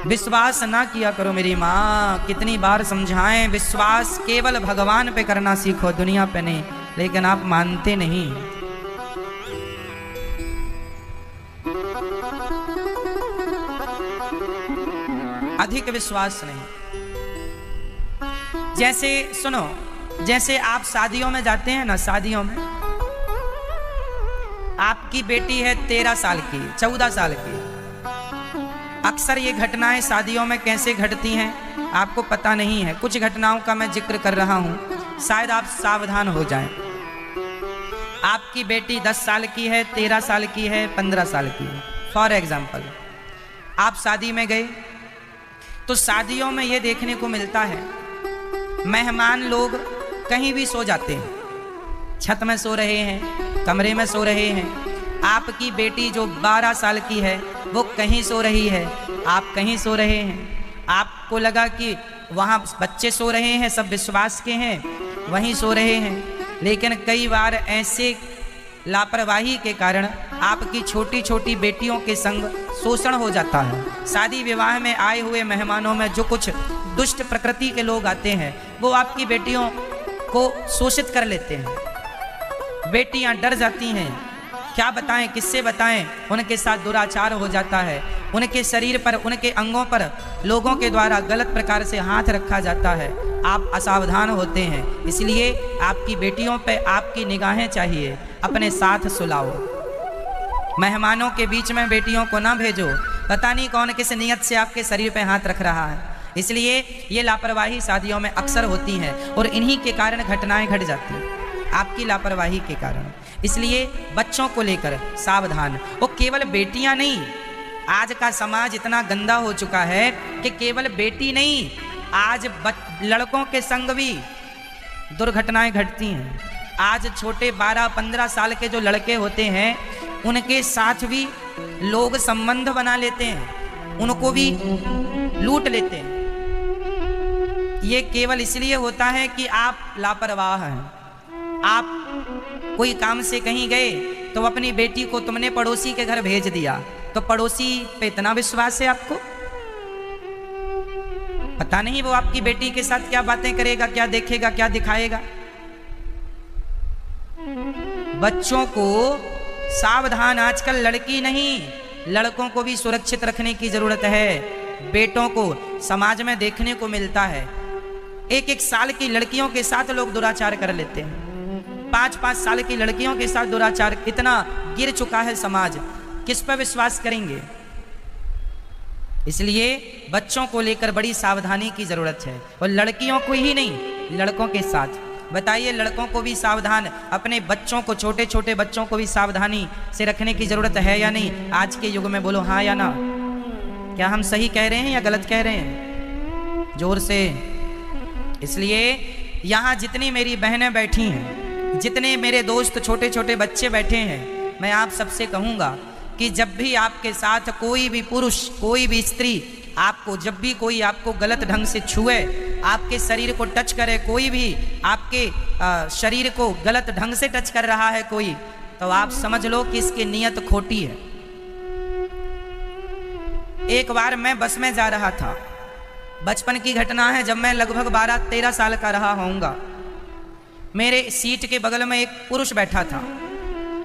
विश्वास ना किया करो मेरी माँ, कितनी बार समझाएं, विश्वास केवल भगवान पे करना सीखो, दुनिया पे नहीं। लेकिन आप मानते नहीं। अधिक विश्वास नहीं। जैसे सुनो, जैसे आप शादियों में जाते हैं ना, शादियों में आपकी बेटी है 13 साल की, 14 साल की। अक्सर ये घटनाएं शादियों में कैसे घटती हैं आपको पता नहीं है। कुछ घटनाओं का मैं जिक्र कर रहा हूं, शायद आप सावधान हो जाएं। आपकी बेटी 10 साल की है, 13 साल की है, 15 साल की है। फॉर एग्जाम्पल, आप शादी में गए तो शादियों में ये देखने को मिलता है मेहमान लोग कहीं भी सो जाते हैं, छत में सो रहे हैं, कमरे में सो रहे हैं। आपकी बेटी जो 12 साल की है वो कहीं सो रही है, आप कहीं सो रहे हैं। आपको लगा कि वहाँ बच्चे सो रहे हैं, सब विश्वास के हैं, वहीं सो रहे हैं। लेकिन कई बार ऐसे लापरवाही के कारण आपकी छोटी छोटी बेटियों के संग शोषण हो जाता है। शादी विवाह में आए हुए मेहमानों में जो कुछ दुष्ट प्रकृति के लोग आते हैं वो आपकी बेटियों को शोषित कर लेते हैं। बेटियां डर जाती हैं, क्या बताएं, किससे बताएं, उनके साथ दुराचार हो जाता है। उनके शरीर पर, उनके अंगों पर लोगों के द्वारा गलत प्रकार से हाथ रखा जाता है। आप असावधान होते हैं, इसलिए आपकी बेटियों पे आपकी निगाहें चाहिए, अपने साथ सुलाओ। मेहमानों के बीच में बेटियों को ना भेजो, पता नहीं कौन किस नियत से आपके शरीर पे हाथ रख रहा है। इसलिए ये लापरवाही शादियों में अक्सर होती है और इन्हीं के कारण घटनाएं घट जाती हैं, आपकी लापरवाही के कारण। इसलिए बच्चों को लेकर सावधान। वो केवल बेटियां नहीं, आज का समाज इतना गंदा हो चुका है कि केवल बेटी नहीं, आज लड़कों के संग भी दुर्घटनाएं घटती हैं। आज छोटे 12-15 साल के जो लड़के होते हैं उनके साथ भी लोग संबंध बना लेते हैं, उनको भी लूट लेते हैं। ये केवल इसलिए होता है कि आप लापरवाह हैं। आप कोई काम से कहीं गए तो अपनी बेटी को तुमने पड़ोसी के घर भेज दिया, तो पड़ोसी पे इतना विश्वास है आपको, पता नहीं वो आपकी बेटी के साथ क्या बातें करेगा, क्या देखेगा, क्या दिखाएगा। बच्चों को सावधान, आजकल लड़की नहीं लड़कों को भी सुरक्षित रखने की जरूरत है। बेटों को समाज में देखने को मिलता है, 1-1 साल की लड़कियों के साथ लोग दुराचार कर लेते हैं, 5-5 साल की लड़कियों के साथ दुराचार। इतना गिर चुका है समाज, किस पर विश्वास करेंगे। इसलिए बच्चों को लेकर बड़ी सावधानी की जरूरत है, और लड़कियों को ही नहीं लड़कों के साथ। बताइए, लड़कों को भी सावधान, अपने बच्चों को, छोटे छोटे बच्चों को भी सावधानी से रखने की जरूरत है या नहीं आज के युग में? बोलो हाँ या ना। क्या हम सही कह रहे हैं या गलत कह रहे हैं? जोर से। इसलिए यहाँ जितनी मेरी बहनें बैठी हैं, जितने मेरे दोस्त छोटे छोटे बच्चे बैठे हैं, मैं आप सबसे कहूँगा कि जब भी आपके साथ कोई भी पुरुष, कोई भी स्त्री आपको, जब भी कोई आपको गलत ढंग से छुए, आपके शरीर को टच करे, कोई भी आपके शरीर को गलत ढंग से टच कर रहा है कोई, तो आप समझ लो कि इसकी नीयत खोटी है। एक बार मैं बस में जा रहा था, बचपन की घटना है, जब मैं लगभग 12-13 साल का रहा होऊंगा। मेरे सीट के बगल में एक पुरुष बैठा था,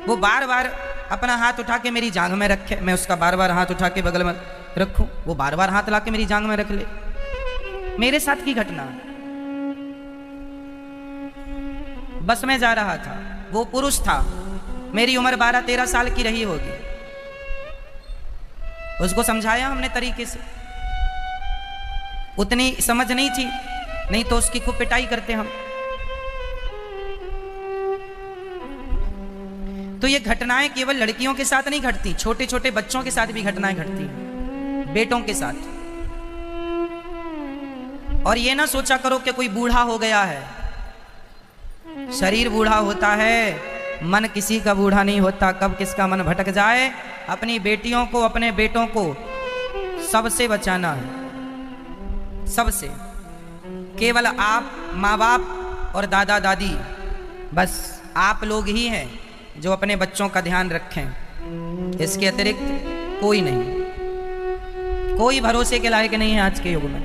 वो बार बार अपना हाथ उठा के मेरी जांघ में रखे, मैं उसका बार बार हाथ उठा के बगल में रखूं, वो बार बार हाथ ला के मेरी जांघ में रख ले। मेरे साथ की घटना, बस में जा रहा था, वो पुरुष था, मेरी उम्र 12-13 साल की रही होगी। उसको समझाया हमने तरीके से, उतनी समझ नहीं थी, नहीं तो उसकी खूब पिटाई करते हम। तो ये घटनाएं केवल लड़कियों के साथ नहीं घटती, छोटे छोटे बच्चों के साथ भी घटनाएं घटती हैं, बेटों के साथ। और ये ना सोचा करो कि कोई बूढ़ा हो गया है, शरीर बूढ़ा होता है, मन किसी का बूढ़ा नहीं होता। कब किसका मन भटक जाए, अपनी बेटियों को, अपने बेटों को सबसे बचाना है, सबसे। केवल आप, माँ बाप और दादा दादी, बस आप लोग ही हैं जो अपने बच्चों का ध्यान रखें। इसके अतिरिक्त कोई नहीं, कोई भरोसे के लायक नहीं है आज के युग में।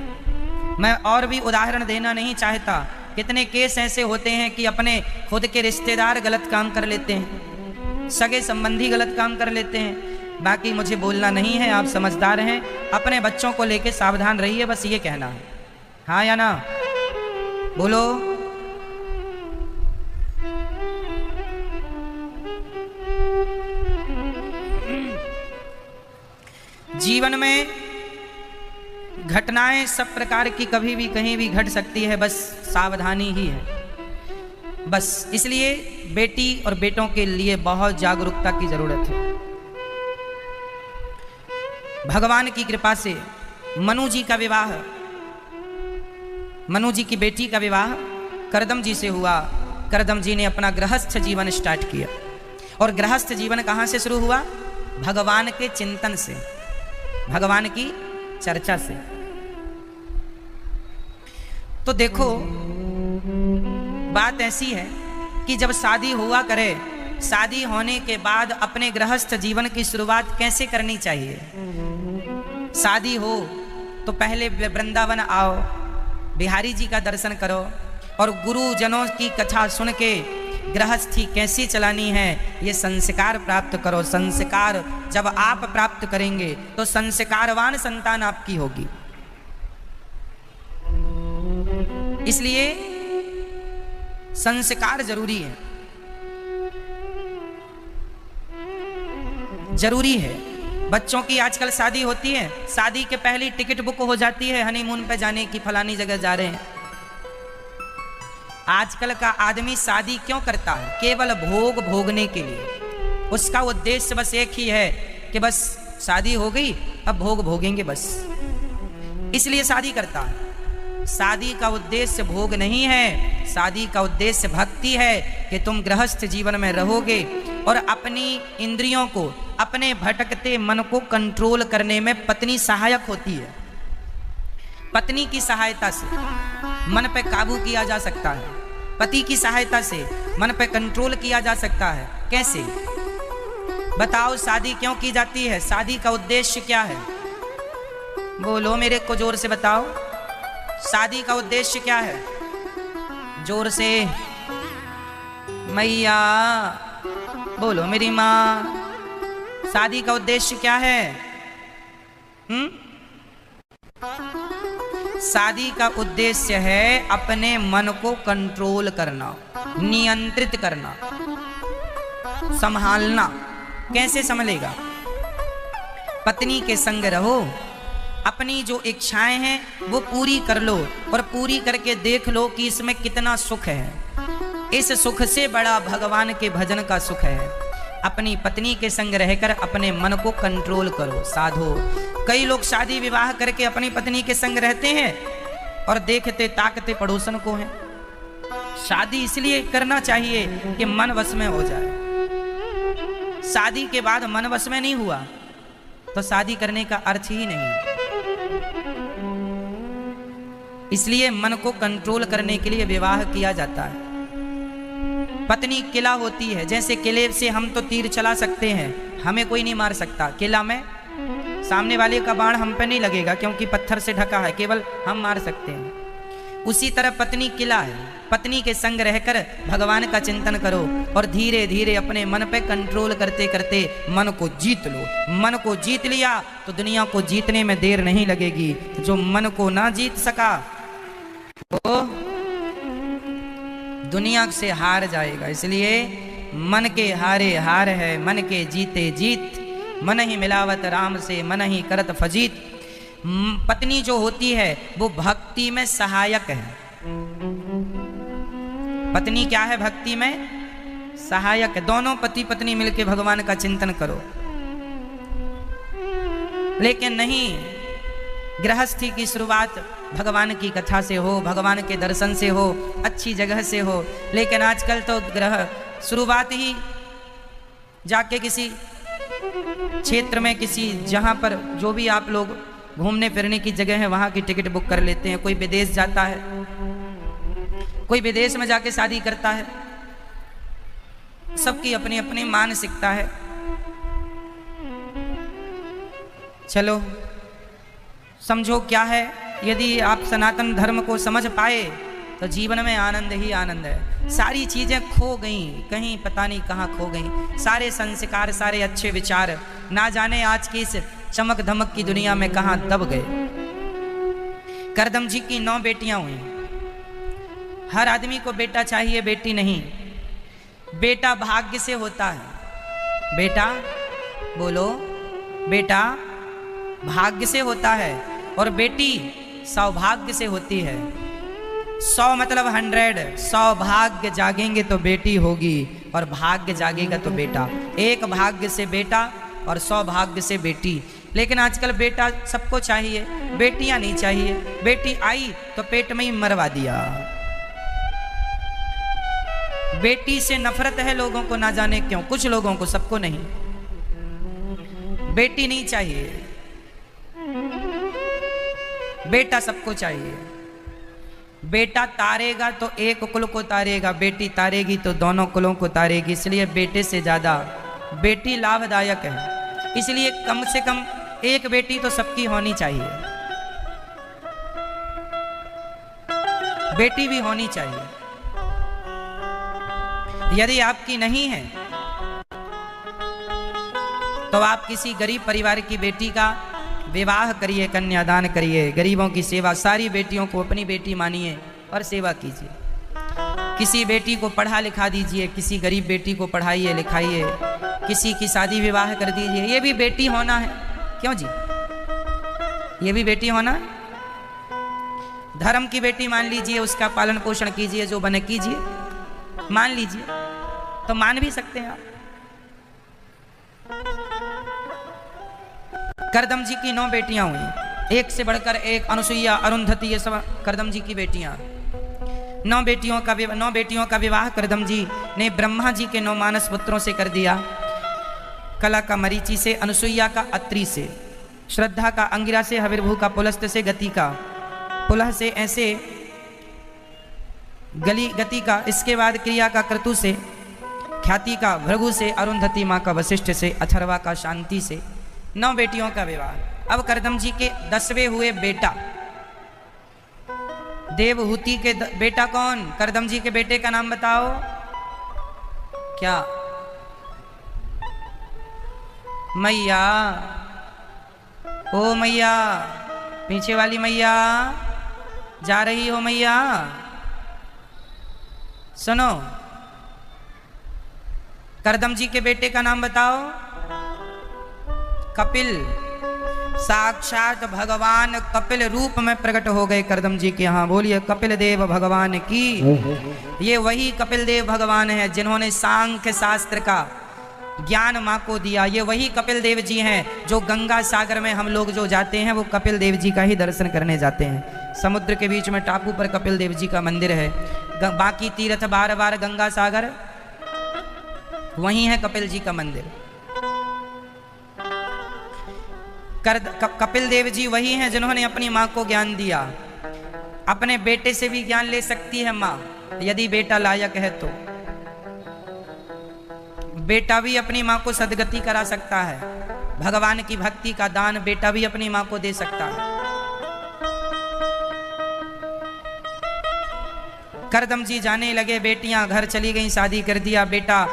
मैं और भी उदाहरण देना नहीं चाहता, कितने केस ऐसे होते हैं कि अपने खुद के रिश्तेदार गलत काम कर लेते हैं, सगे संबंधी गलत काम कर लेते हैं। बाकी मुझे बोलना नहीं है, आप समझदार हैं, अपने बच्चों को लेके सावधान रहिए, बस ये कहना है। हाँ या ना? बोलो। जीवन में घटनाएं सब प्रकार की कभी भी कहीं भी घट सकती है, बस सावधानी ही है, बस। इसलिए बेटी और बेटों के लिए बहुत जागरूकता की जरूरत है। भगवान की कृपा से मनु जी का विवाह, मनु जी की बेटी का विवाह करदम जी से हुआ। करदम जी ने अपना गृहस्थ जीवन स्टार्ट किया, और गृहस्थ जीवन कहाँ से शुरू हुआ? भगवान के चिंतन से, भगवान की चर्चा से। तो देखो, बात ऐसी है कि जब शादी हुआ करे, शादी होने के बाद अपने गृहस्थ जीवन की शुरुआत कैसे करनी चाहिए? शादी हो तो पहले वृंदावन आओ, बिहारी जी का दर्शन करो, और गुरुजनों की कथा सुन के गृहस्थी कैसी चलानी है ये संस्कार प्राप्त करो। संस्कार जब आप प्राप्त करेंगे तो संस्कारवान संतान आपकी होगी। इसलिए संस्कार जरूरी है। जरूरी है। बच्चों की आजकल शादी होती है, शादी के पहले टिकट बुक हो जाती है हनीमून पे जाने की, फलानी जगह जा रहे हैं। आजकल का आदमी शादी क्यों करता है? केवल भोग भोगने के लिए। उसका उद्देश्य बस एक ही है कि बस शादी हो गई, अब भोग भोगेंगे बस, इसलिए शादी करता है। शादी का उद्देश्य भोग नहीं है, शादी का उद्देश्य भक्ति है कि तुम गृहस्थ जीवन में रहोगे और अपनी इंद्रियों को, अपने भटकते मन को कंट्रोल करने में पत्नी सहायक होती है। पत्नी की सहायता से मन पे काबू किया जा सकता है, पति की सहायता से मन पे कंट्रोल किया जा सकता है। कैसे बताओ? शादी क्यों की जाती है? शादी का उद्देश्य क्या है? बोलो मेरे को जोर से बताओ, शादी का उद्देश्य क्या है? जोर से मैया बोलो मेरी माँ, शादी का उद्देश्य क्या है? शादी का उद्देश्य है अपने मन को कंट्रोल करना, नियंत्रित करना, संभालना। कैसे संभलेगा? पत्नी के संग रहो, अपनी जो इच्छाएं हैं वो पूरी कर लो और पूरी करके देख लो कि इसमें कितना सुख है। इस सुख से बड़ा भगवान के भजन का सुख है। अपनी पत्नी के संग रहकर अपने मन को कंट्रोल करो, साधो। कई लोग शादी विवाह करके अपनी पत्नी के संग रहते हैं और देखते ताकते पड़ोसन को हैं। शादी इसलिए करना चाहिए कि मन वश में हो जाए। शादी के बाद मन वश में नहीं हुआ तो शादी करने का अर्थ ही नहीं। इसलिए मन को कंट्रोल करने के लिए विवाह किया जाता है। पत्नी किला होती है, जैसे किले से हम तो तीर चला सकते हैं, हमें कोई नहीं मार सकता। किला में सामने वाले का बाण हम पे नहीं लगेगा क्योंकि पत्थर से ढका है, केवल हम मार सकते हैं। उसी तरह पत्नी किला है। पत्नी के संग रहकर भगवान का चिंतन करो और धीरे धीरे अपने मन पे कंट्रोल करते करते मन को जीत लो। मन को जीत लिया तो दुनिया को जीतने में देर नहीं लगेगी। जो मन को ना जीत सका वो दुनिया से हार जाएगा। इसलिए मन के हारे हार है, मन के जीते जीत। मन ही मिलावत राम से, मन ही करत फजीत। पत्नी जो होती है वो भक्ति में सहायक है। पत्नी क्या है? भक्ति में सहायक है। दोनों पति पत्नी मिलकर भगवान का चिंतन करो। लेकिन नहीं, गृहस्थी की शुरुआत भगवान की कथा से हो, भगवान के दर्शन से हो, अच्छी जगह से हो। लेकिन आजकल तो शुरुआत ही जाके किसी क्षेत्र में, किसी जहां पर जो भी आप लोग घूमने फिरने की जगह है वहां की टिकट बुक कर लेते हैं। कोई विदेश जाता है, कोई विदेश में जाके शादी करता है। सबकी अपनी अपनी मानसिकता है। चलो समझो क्या है। यदि आप सनातन धर्म को समझ पाए तो जीवन में आनंद ही आनंद है। सारी चीजें खो गई, कहीं पता नहीं कहाँ खो गई। सारे संस्कार, सारे अच्छे विचार ना जाने आज की इस चमक धमक की दुनिया में कहाँ दब गए। करदम जी की 9 बेटियां हुई। हर आदमी को बेटा चाहिए, बेटी नहीं। बेटा भाग्य से होता है। बेटा बोलो, बेटा भाग्य से होता है और बेटी सौभाग्य से होती है। 100 मतलब 100। सौभाग्य जागेंगे तो बेटी होगी और भाग्य जागेगा तो बेटा। एक भाग्य से बेटा और सौभाग्य से बेटी। लेकिन आजकल बेटा सबको चाहिए, बेटियां नहीं चाहिए। बेटी आई तो पेट में ही मरवा दिया। बेटी से नफरत है लोगों को, ना जाने क्यों। कुछ लोगों को, सबको नहीं। बेटी नहीं चाहिए, बेटा सबको चाहिए। बेटा तारेगा तो एक कुल को तारेगा, बेटी तारेगी तो दोनों कुलों को तारेगी। इसलिए बेटे से ज्यादा बेटी लाभदायक है। इसलिए कम से कम एक बेटी तो सबकी होनी चाहिए। बेटी भी होनी चाहिए। यदि आपकी नहीं है तो आप किसी गरीब परिवार की बेटी का विवाह करिए, कन्यादान करिए, गरीबों की सेवा। सारी बेटियों को अपनी बेटी मानिए और सेवा कीजिए। किसी बेटी को पढ़ा लिखा दीजिए, किसी गरीब बेटी को पढ़ाइए लिखाइए, किसी की शादी विवाह कर दीजिए, ये भी बेटी होना है। क्यों जी, ये भी बेटी होना है। धर्म की बेटी मान लीजिए, उसका पालन पोषण कीजिए, जो बने कीजिए, मान लीजिए, तो मान भी सकते हैं आप। करदम जी की 9 बेटियां हुई, एक से बढ़कर एक, अनुसुईया, अरुंधति, ये सब करदम जी की बेटियां। 9 बेटियों का विवाह करदम जी ने ब्रह्मा जी के 9 मानस पुत्रों से कर दिया। कला का मरीचि से, अनुसुईया का अत्रि से, श्रद्धा का अंगिरा से, हविर्भू का पुलस्त से, गति का पुलह से, ऐसे गति का, इसके बाद क्रिया का क्रतु से, ख्याति का भृगु से, अरुंधति माँ का वशिष्ठ से, अथर्वा का शांति से। 9 बेटियों का विवाह। अब करदम जी के 10वें हुए बेटा देवहूति के बेटा कौन? करदम जी के बेटे का नाम बताओ। क्या? मैया, ओ मैया, पीछे वाली मैया, जा रही हो मैया? सुनो, करदम जी के बेटे का नाम बताओ। कपिल, साक्षात भगवान कपिल रूप में प्रकट हो गए करदम जी के यहाँ। बोलिए कपिल देव भगवान की। ये वही कपिल देव भगवान है जिन्होंने सांख्य शास्त्र का ज्ञान माँ को दिया। ये वही कपिल देव जी हैं जो गंगा सागर में हम लोग जो जाते हैं वो कपिल देव जी का ही दर्शन करने जाते हैं। समुद्र के बीच में टापू पर कपिल देव जी का मंदिर है। बाकी तीर्थ बार गंगा सागर, वहीं है कपिल जी का मंदिर। कपिल देव जी वही हैं जिन्होंने अपनी माँ को ज्ञान दिया। अपने बेटे से भी ज्ञान ले सकती है माँ, यदि बेटा लायक है तो। बेटा भी अपनी माँ को सदगति करा सकता है। भगवान की भक्ति का दान बेटा भी अपनी माँ को दे सकता है। करदम जी जाने लगे, बेटियां घर चली गईं, शादी कर दिया, बेटा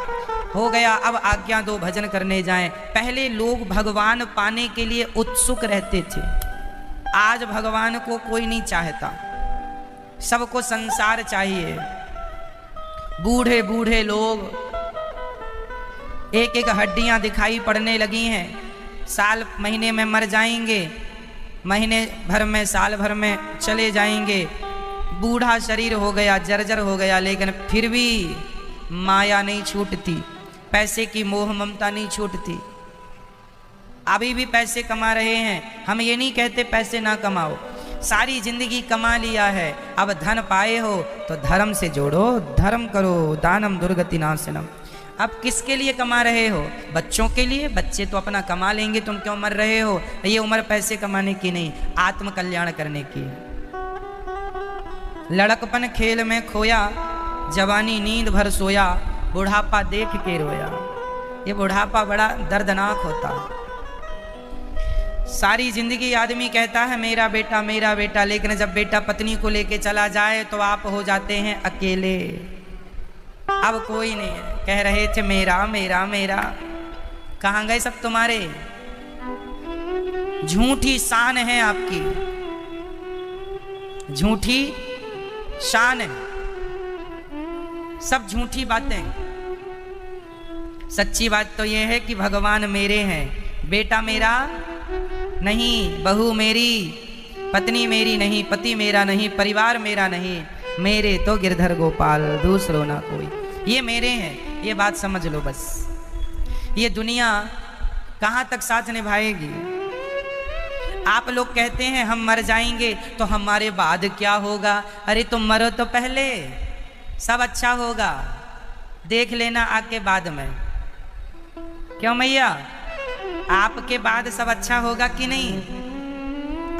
हो गया। अब आज्ञा दो भजन करने जाएं। पहले लोग भगवान पाने के लिए उत्सुक रहते थे, आज भगवान को कोई नहीं चाहता, सबको संसार चाहिए। बूढ़े बूढ़े लोग, एक एक हड्डियां दिखाई पड़ने लगी हैं। साल महीने में मर जाएंगे, महीने भर में, साल भर में चले जाएंगे। बूढ़ा शरीर हो गया, जर्जर हो गया, लेकिन फिर भी माया नहीं छूटती, पैसे की मोह ममता नहीं छूटती। अभी भी पैसे कमा रहे हैं, हम ये नहीं कहते पैसे ना कमाओ, सारी जिंदगी कमा लिया है, अब धन पाए हो तो धर्म से जोड़ो, धर्म करो, दानम दुर्गति नाशनम। अब किसके लिए कमा रहे हो? बच्चों के लिए। बच्चे तो अपना कमा लेंगे, तुम क्यों मर रहे हो? ये उम्र पैसे कमाने की नहीं, आत्म कल्याण करने की। लड़कपन खेल में खोया, जवानी नींद भर सोया, बुढ़ापा देख के रोया। ये बुढ़ापा बड़ा दर्दनाक होता है। सारी जिंदगी आदमी कहता है मेरा बेटा मेरा बेटा, लेकिन जब बेटा पत्नी को लेके चला जाए तो आप हो जाते हैं अकेले। अब कोई नहीं है। कह रहे थे मेरा मेरा मेरा, कहाँ गए सब तुम्हारे? झूठी शान है आपकी, झूठी शान है, सब झूठी बातें। सच्ची बात तो यह है कि भगवान मेरे हैं, बेटा मेरा नहीं, बहू मेरी, पत्नी मेरी नहीं, पति मेरा नहीं, परिवार मेरा नहीं, मेरे तो गिरधर गोपाल, दूसरो ना कोई। ये मेरे हैं, ये बात समझ लो बस। ये दुनिया कहाँ तक साथ निभाएगी? आप लोग कहते हैं हम मर जाएंगे तो हमारे बाद क्या होगा? अरे तुम मरो तो पहले, सब अच्छा होगा, देख लेना आके बाद में। क्यों मैया? आपके बाद सब अच्छा होगा कि नहीं?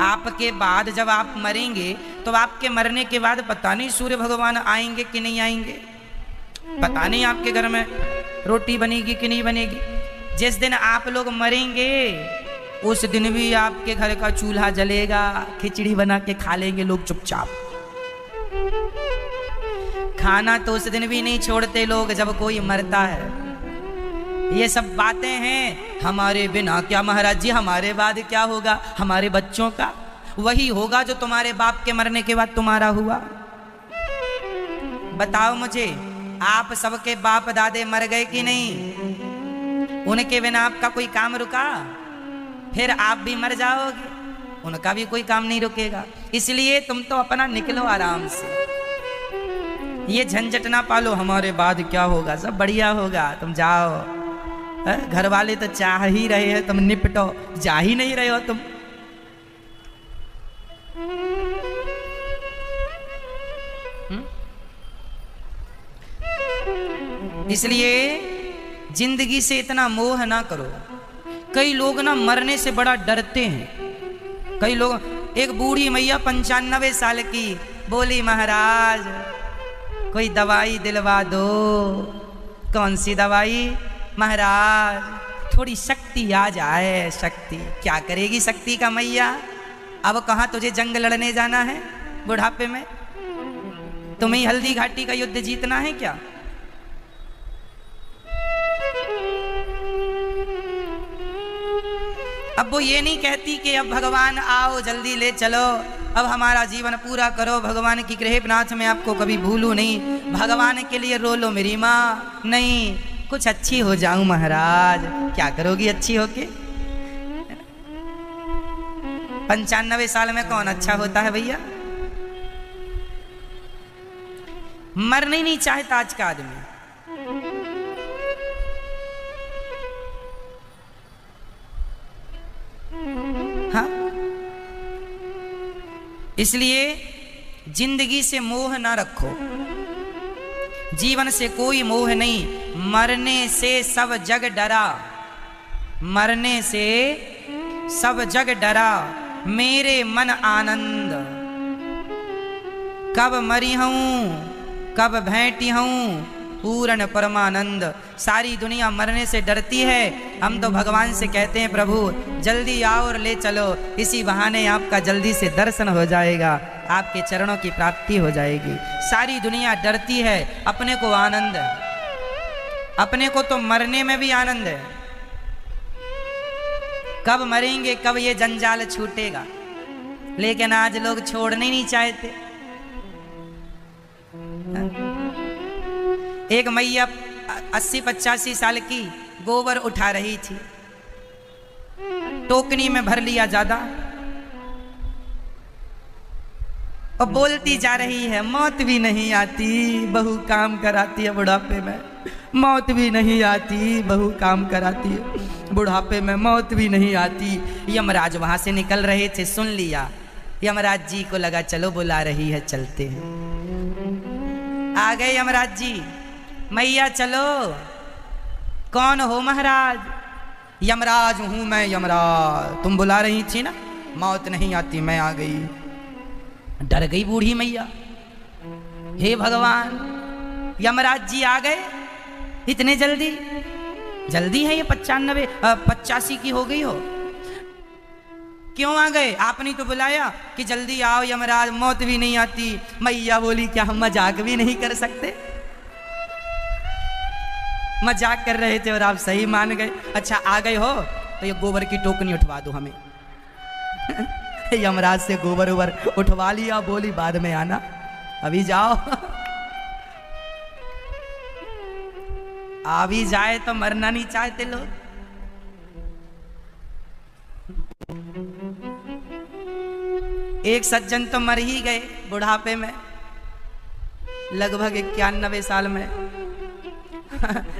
आपके बाद जब आप मरेंगे तो आपके मरने के बाद पता नहीं सूर्य भगवान आएंगे कि नहीं आएंगे, पता नहीं आपके घर में रोटी बनेगी कि नहीं बनेगी। जिस दिन आप लोग मरेंगे उस दिन भी आपके घर का चूल्हा जलेगा, खिचड़ी बना के खा लेंगे लोग चुपचाप। खाना तो उस दिन भी नहीं छोड़ते लोग जब कोई मरता है। ये सब बातें हैं। हमारे बिना क्या महाराज जी, हमारे बाद क्या होगा? हमारे बच्चों का वही होगा जो तुम्हारे बाप के मरने के बाद तुम्हारा हुआ। बताओ मुझे, आप सबके बाप दादे मर गए कि नहीं? उनके बिना आपका कोई काम रुका फिर आप भी मर जाओगे, उनका भी कोई काम नहीं रुकेगा। इसलिए तुम तो अपना निकलो आराम से, ये झंझट ना पालो हमारे बाद क्या होगा, सब बढ़िया होगा, तुम जाओ। घर वाले तो चाह ही रहे हैं तुम निपटो, जा ही नहीं रहे हो तुम। इसलिए जिंदगी से इतना मोह ना करो। कई लोग ना मरने से बड़ा डरते हैं। कई लोग, एक बूढ़ी मैया 95 साल की बोली, महाराज कोई दवाई दिलवा दो। कौन सी दवाई? महाराज थोड़ी शक्ति आ जाए। शक्ति क्या करेगी शक्ति का मैया? अब कहाँ तुझे जंग लड़ने जाना है बुढ़ापे में? तुम्हें हल्दी घाटी का युद्ध जीतना है क्या? अब वो ये नहीं कहती कि अब भगवान आओ जल्दी ले चलो, अब हमारा जीवन पूरा करो, भगवान की कृपानाथ में आपको कभी भूलूं नहीं, भगवान के लिए रो लो मेरी माँ। नहीं, कुछ अच्छी हो जाऊं महाराज। क्या करोगी अच्छी होके? 95 साल में कौन अच्छा होता है भैया? मरना ही नहीं चाहता आज का आदमी। हाँ, इसलिए जिंदगी से मोह ना रखो, जीवन से कोई मोह नहीं। मरने से सब जग डरा, मरने से सब जग डरा, मेरे मन आनंद। कब मरी हूँ कब भेंटी हूँ पूर्ण परमानंद। सारी दुनिया मरने से डरती है, हम तो भगवान से कहते हैं प्रभु जल्दी आओ और ले चलो, इसी बहाने आपका जल्दी से दर्शन हो जाएगा, आपके चरणों की प्राप्ति हो जाएगी। सारी दुनिया डरती है, अपने को आनंद है, अपने को तो मरने में भी आनंद है। कब मरेंगे, कब ये जंजाल छूटेगा, लेकिन आज लोग छोड़ने नहीं चाहते। एक मैया 80-85 साल की गोबर उठा रही थी, टोकनी में भर लिया ज्यादा और बोलती जा रही है, मौत भी नहीं आती बहू काम कराती है बुढ़ापे में, मौत भी नहीं आती बहू काम कराती है बुढ़ापे में, मौत भी नहीं आती। यमराज वहां से निकल रहे थे, सुन लिया। यमराज जी को लगा चलो बुला रही है चलते हैं। आ गए यमराज जी, मैया चलो। कौन हो महाराज? यमराज हूं मैं, यमराज। तुम बुला रही थी ना, मौत नहीं आती, मैं आ गई। डर गई बूढ़ी मैया, हे भगवान यमराज जी आ गए इतने जल्दी? जल्दी है ये 85 की हो गई हो, क्यों आ गए? आपने तो बुलाया कि जल्दी आओ यमराज, मौत भी नहीं आती। मैया बोली क्या हम मजाक भी नहीं कर सकते? मजाक कर रहे थे और आप सही मान गए। अच्छा आ गए हो तो ये गोबर की टोकनी उठवा दो हमें। यमराज से गोबर उबर उठवा लिया, बोली बाद में आना, अभी जाओ। आ भी जाए तो मरना नहीं चाहते लोग। एक सज्जन तो मर ही गए बुढ़ापे में, लगभग 91 साल में।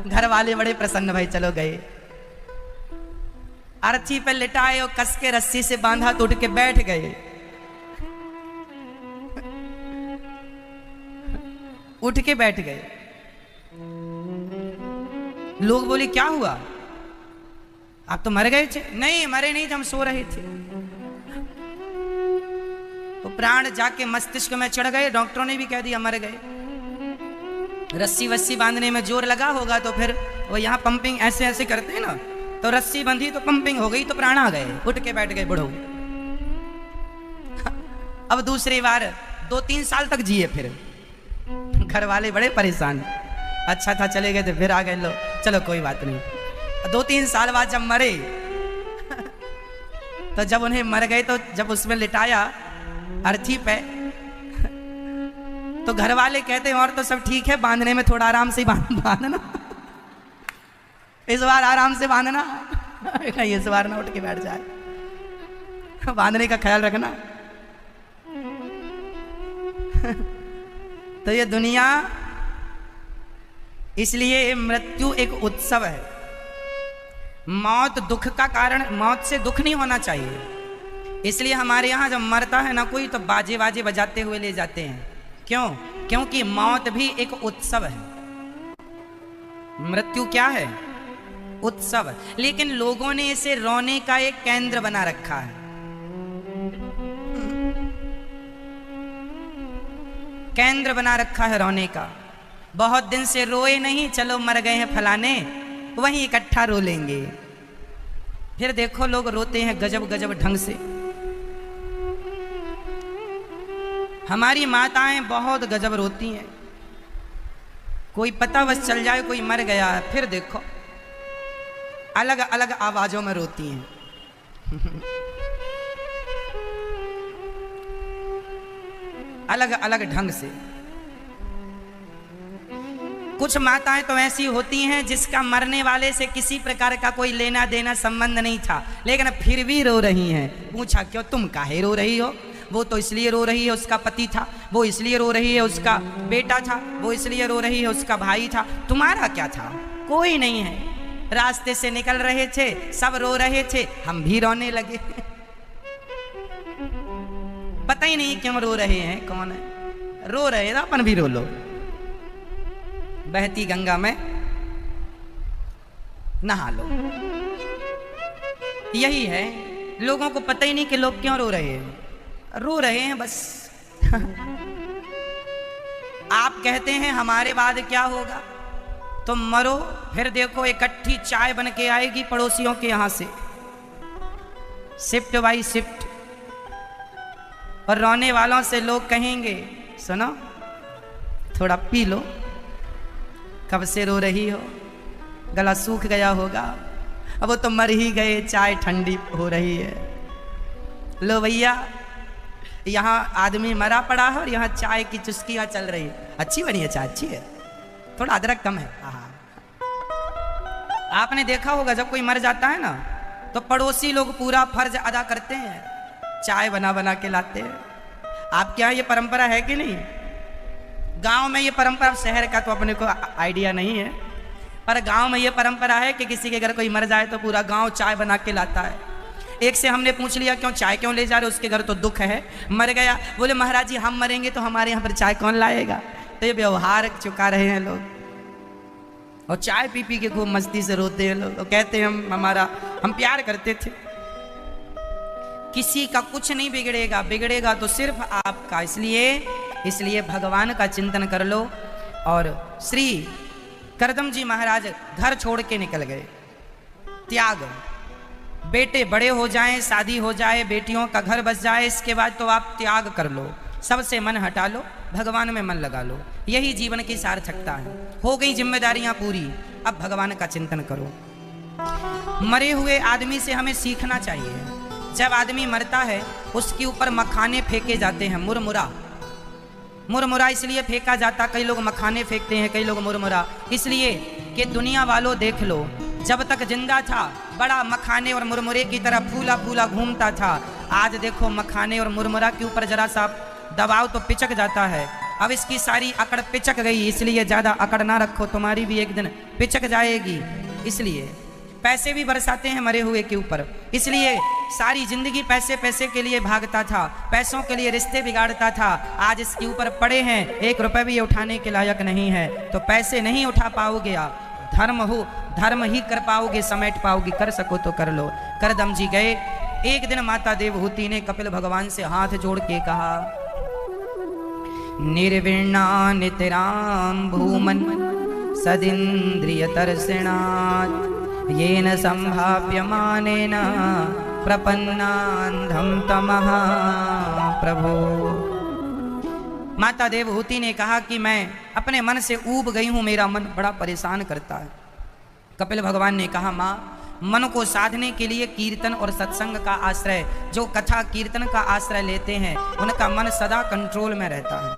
घर वाले बड़े प्रसन्न भाई, चलो गए। अर्थी पे लिटाए और कस के रस्सी से बांधा तो उठ के बैठ गए। उठ के बैठ गए। लोग बोले क्या हुआ, आप तो मर गए थे? नहीं मरे नहीं थे, हम सो रहे थे। तो प्राण जाके मस्तिष्क में चढ़ गए, डॉक्टरों ने भी कह दिया मर गए। रस्सी वस्सी बांधने में जोर लगा होगा तो फिर वो यहाँ पंपिंग ऐसे ऐसे करते हैं ना, तो रस्सी बंधी तो पंपिंग हो गई तो प्राण आ गए, उठ के बैठ गए बुढ़ऊ। अब दूसरी बार 2-3 साल तक जिए फिर। घर वाले बड़े परेशान, अच्छा था चले गए थे, फिर आ गए। लो चलो कोई बात नहीं। 2-3 साल बाद जब मरे तो जब उन्हें मर गए तो जब उसमें लिटाया अर्थी पे, तो घर वाले कहते हैं और तो सब ठीक है, बांधने में थोड़ा आराम से बांधना। इस बार आराम से बांधना, कहीं इस बार ना उठ के बैठ जाए, बांधने का ख्याल रखना। तो ये दुनिया, इसलिए मृत्यु एक उत्सव है। मौत दुख का कारण, मौत से दुख नहीं होना चाहिए। इसलिए हमारे यहाँ जब मरता है ना कोई, तो बाजे बाजे बजाते हुए ले जाते हैं। क्यों? क्योंकि मौत भी एक उत्सव है। मृत्यु क्या है? उत्सव। लेकिन लोगों ने इसे रोने का एक केंद्र बना रखा है। केंद्र बना रखा है रोने का। बहुत दिन से रोए नहीं, चलो मर गए हैं फलाने, वहीं इकट्ठा रो लेंगे। फिर देखो लोग रोते हैं गजब गजब ढंग से। हमारी माताएं बहुत गजब रोती हैं। कोई पता बस चल जाए कोई मर गया है, फिर देखो अलग अलग आवाजों में रोती हैं। अलग अलग ढंग से। कुछ माताएं तो ऐसी होती हैं जिसका मरने वाले से किसी प्रकार का कोई लेना देना संबंध नहीं था, लेकिन फिर भी रो रही हैं। पूछा क्यों, तुम काहे रो रही हो? वो तो इसलिए रो रही है उसका पति था, वो इसलिए रो रही है उसका बेटा था, वो इसलिए रो रही है उसका भाई था। तुम्हारा क्या था? कोई नहीं है। रास्ते से निकल रहे थे, सब रो रहे थे, हम भी रोने लगे। पता ही नहीं क्यों रो रहे हैं, कौन है रो रहे हैं, अपन भी रो लो। बहती गंगा में नहा लो। यही है, लोगों को पता ही नहीं कि लोग क्यों रो रहे हैं। रो रहे हैं बस। आप कहते हैं हमारे बाद क्या होगा, तो मरो, फिर देखो इकट्ठी चाय बन के आएगी पड़ोसियों के यहां से, शिफ्ट बाई शिफ्ट। और रोने वालों से लोग कहेंगे सुनो थोड़ा पी लो, कब से रो रही हो, गला सूख गया होगा, अब वो तो मर ही गए, चाय ठंडी हो रही है। लो भैया, यहाँ आदमी मरा पड़ा है और यहाँ चाय की चुस्कियाँ चल रही है। अच्छी बनी है चाय, अच्छी है, थोड़ा अदरक कम है। आपने देखा होगा जब कोई मर जाता है ना, तो पड़ोसी लोग पूरा फर्ज अदा करते हैं, चाय बना बना के लाते हैं। आपके यहाँ ये परंपरा है कि नहीं? गांव में ये परंपरा, शहर का तो अपने को आइडिया नहीं है, पर गांव में ये परंपरा है कि किसी के घर कोई मर जाए तो पूरा गांव चाय बना के लाता है। एक से हमने पूछ लिया क्यों चाय क्यों ले जा रहे, उसके घर तो दुख है, मर गया। बोले महाराज जी हम मरेंगे तो हमारे यहाँ पर चाय कौन लाएगा। तो ये व्यवहार चुका रहे हैं लोग, और चाय पी पी के खूब मस्ती से रोते हैं लोग। कहते हैं हम प्यार करते थे। किसी का कुछ नहीं बिगड़ेगा, बिगड़ेगा तो सिर्फ आपका। इसलिए भगवान का चिंतन कर लो। और श्री करदम जी महाराज घर छोड़ के निकल गए। त्याग, बेटे बड़े हो जाएं, शादी हो जाए, बेटियों का घर बस जाए, इसके बाद तो आप त्याग कर लो, सबसे मन हटा लो, भगवान में मन लगा लो। यही जीवन की सार्थकता है। हो गई जिम्मेदारियां पूरी, अब भगवान का चिंतन करो। मरे हुए आदमी से हमें सीखना चाहिए। जब आदमी मरता है उसके ऊपर मखाने फेंके जाते हैं, मुरमुरा। मुरमुरा इसलिए फेंका जाता, कई लोग मखाने फेंकते हैं, कई लोग मुरमुरा, इसलिए कि दुनिया वालों देख लो, जब तक जिंदा था बड़ा मखाने और मुरमुरे की तरह फूला फूला घूमता था। आज देखो मखाने और मुरमुरा के ऊपर जरा सा दबाव तो पिचक जाता है। अब इसकी सारी अकड़ पिचक गई, इसलिए ज़्यादा अकड़ ना रखो, तुम्हारी भी एक दिन पिचक जाएगी। इसलिए पैसे भी बरसाते हैं मरे हुए के ऊपर, इसलिए सारी जिंदगी पैसे पैसे के लिए भागता था, पैसों के लिए रिश्ते बिगाड़ता था। आज इसके ऊपर पड़े हैं, 1 रुपये भी उठाने के लायक नहीं है, तो पैसे नहीं उठा पाओगे आप। धर्म ही कर पाओगे, समेट पाओगे, कर सको तो कर लो। करदम जी गए। एक दिन माता देवहूति ने कपिल भगवान से हाथ जोड़ के कहा, निर्विण्णा नितराम भूमन सदिन्द्रिय तर्षणात् येन संभाव्यमानेन प्रपन्नान्धं तमः प्रभो। माता देवहूति ने कहा कि मैं अपने मन से ऊब गई हूं, मेरा मन बड़ा परेशान करता है। कपिल भगवान ने कहा, माँ, मन को साधने के लिए कीर्तन और सत्संग का आश्रय, जो कथा कीर्तन का आश्रय लेते हैं उनका मन सदा कंट्रोल में रहता है।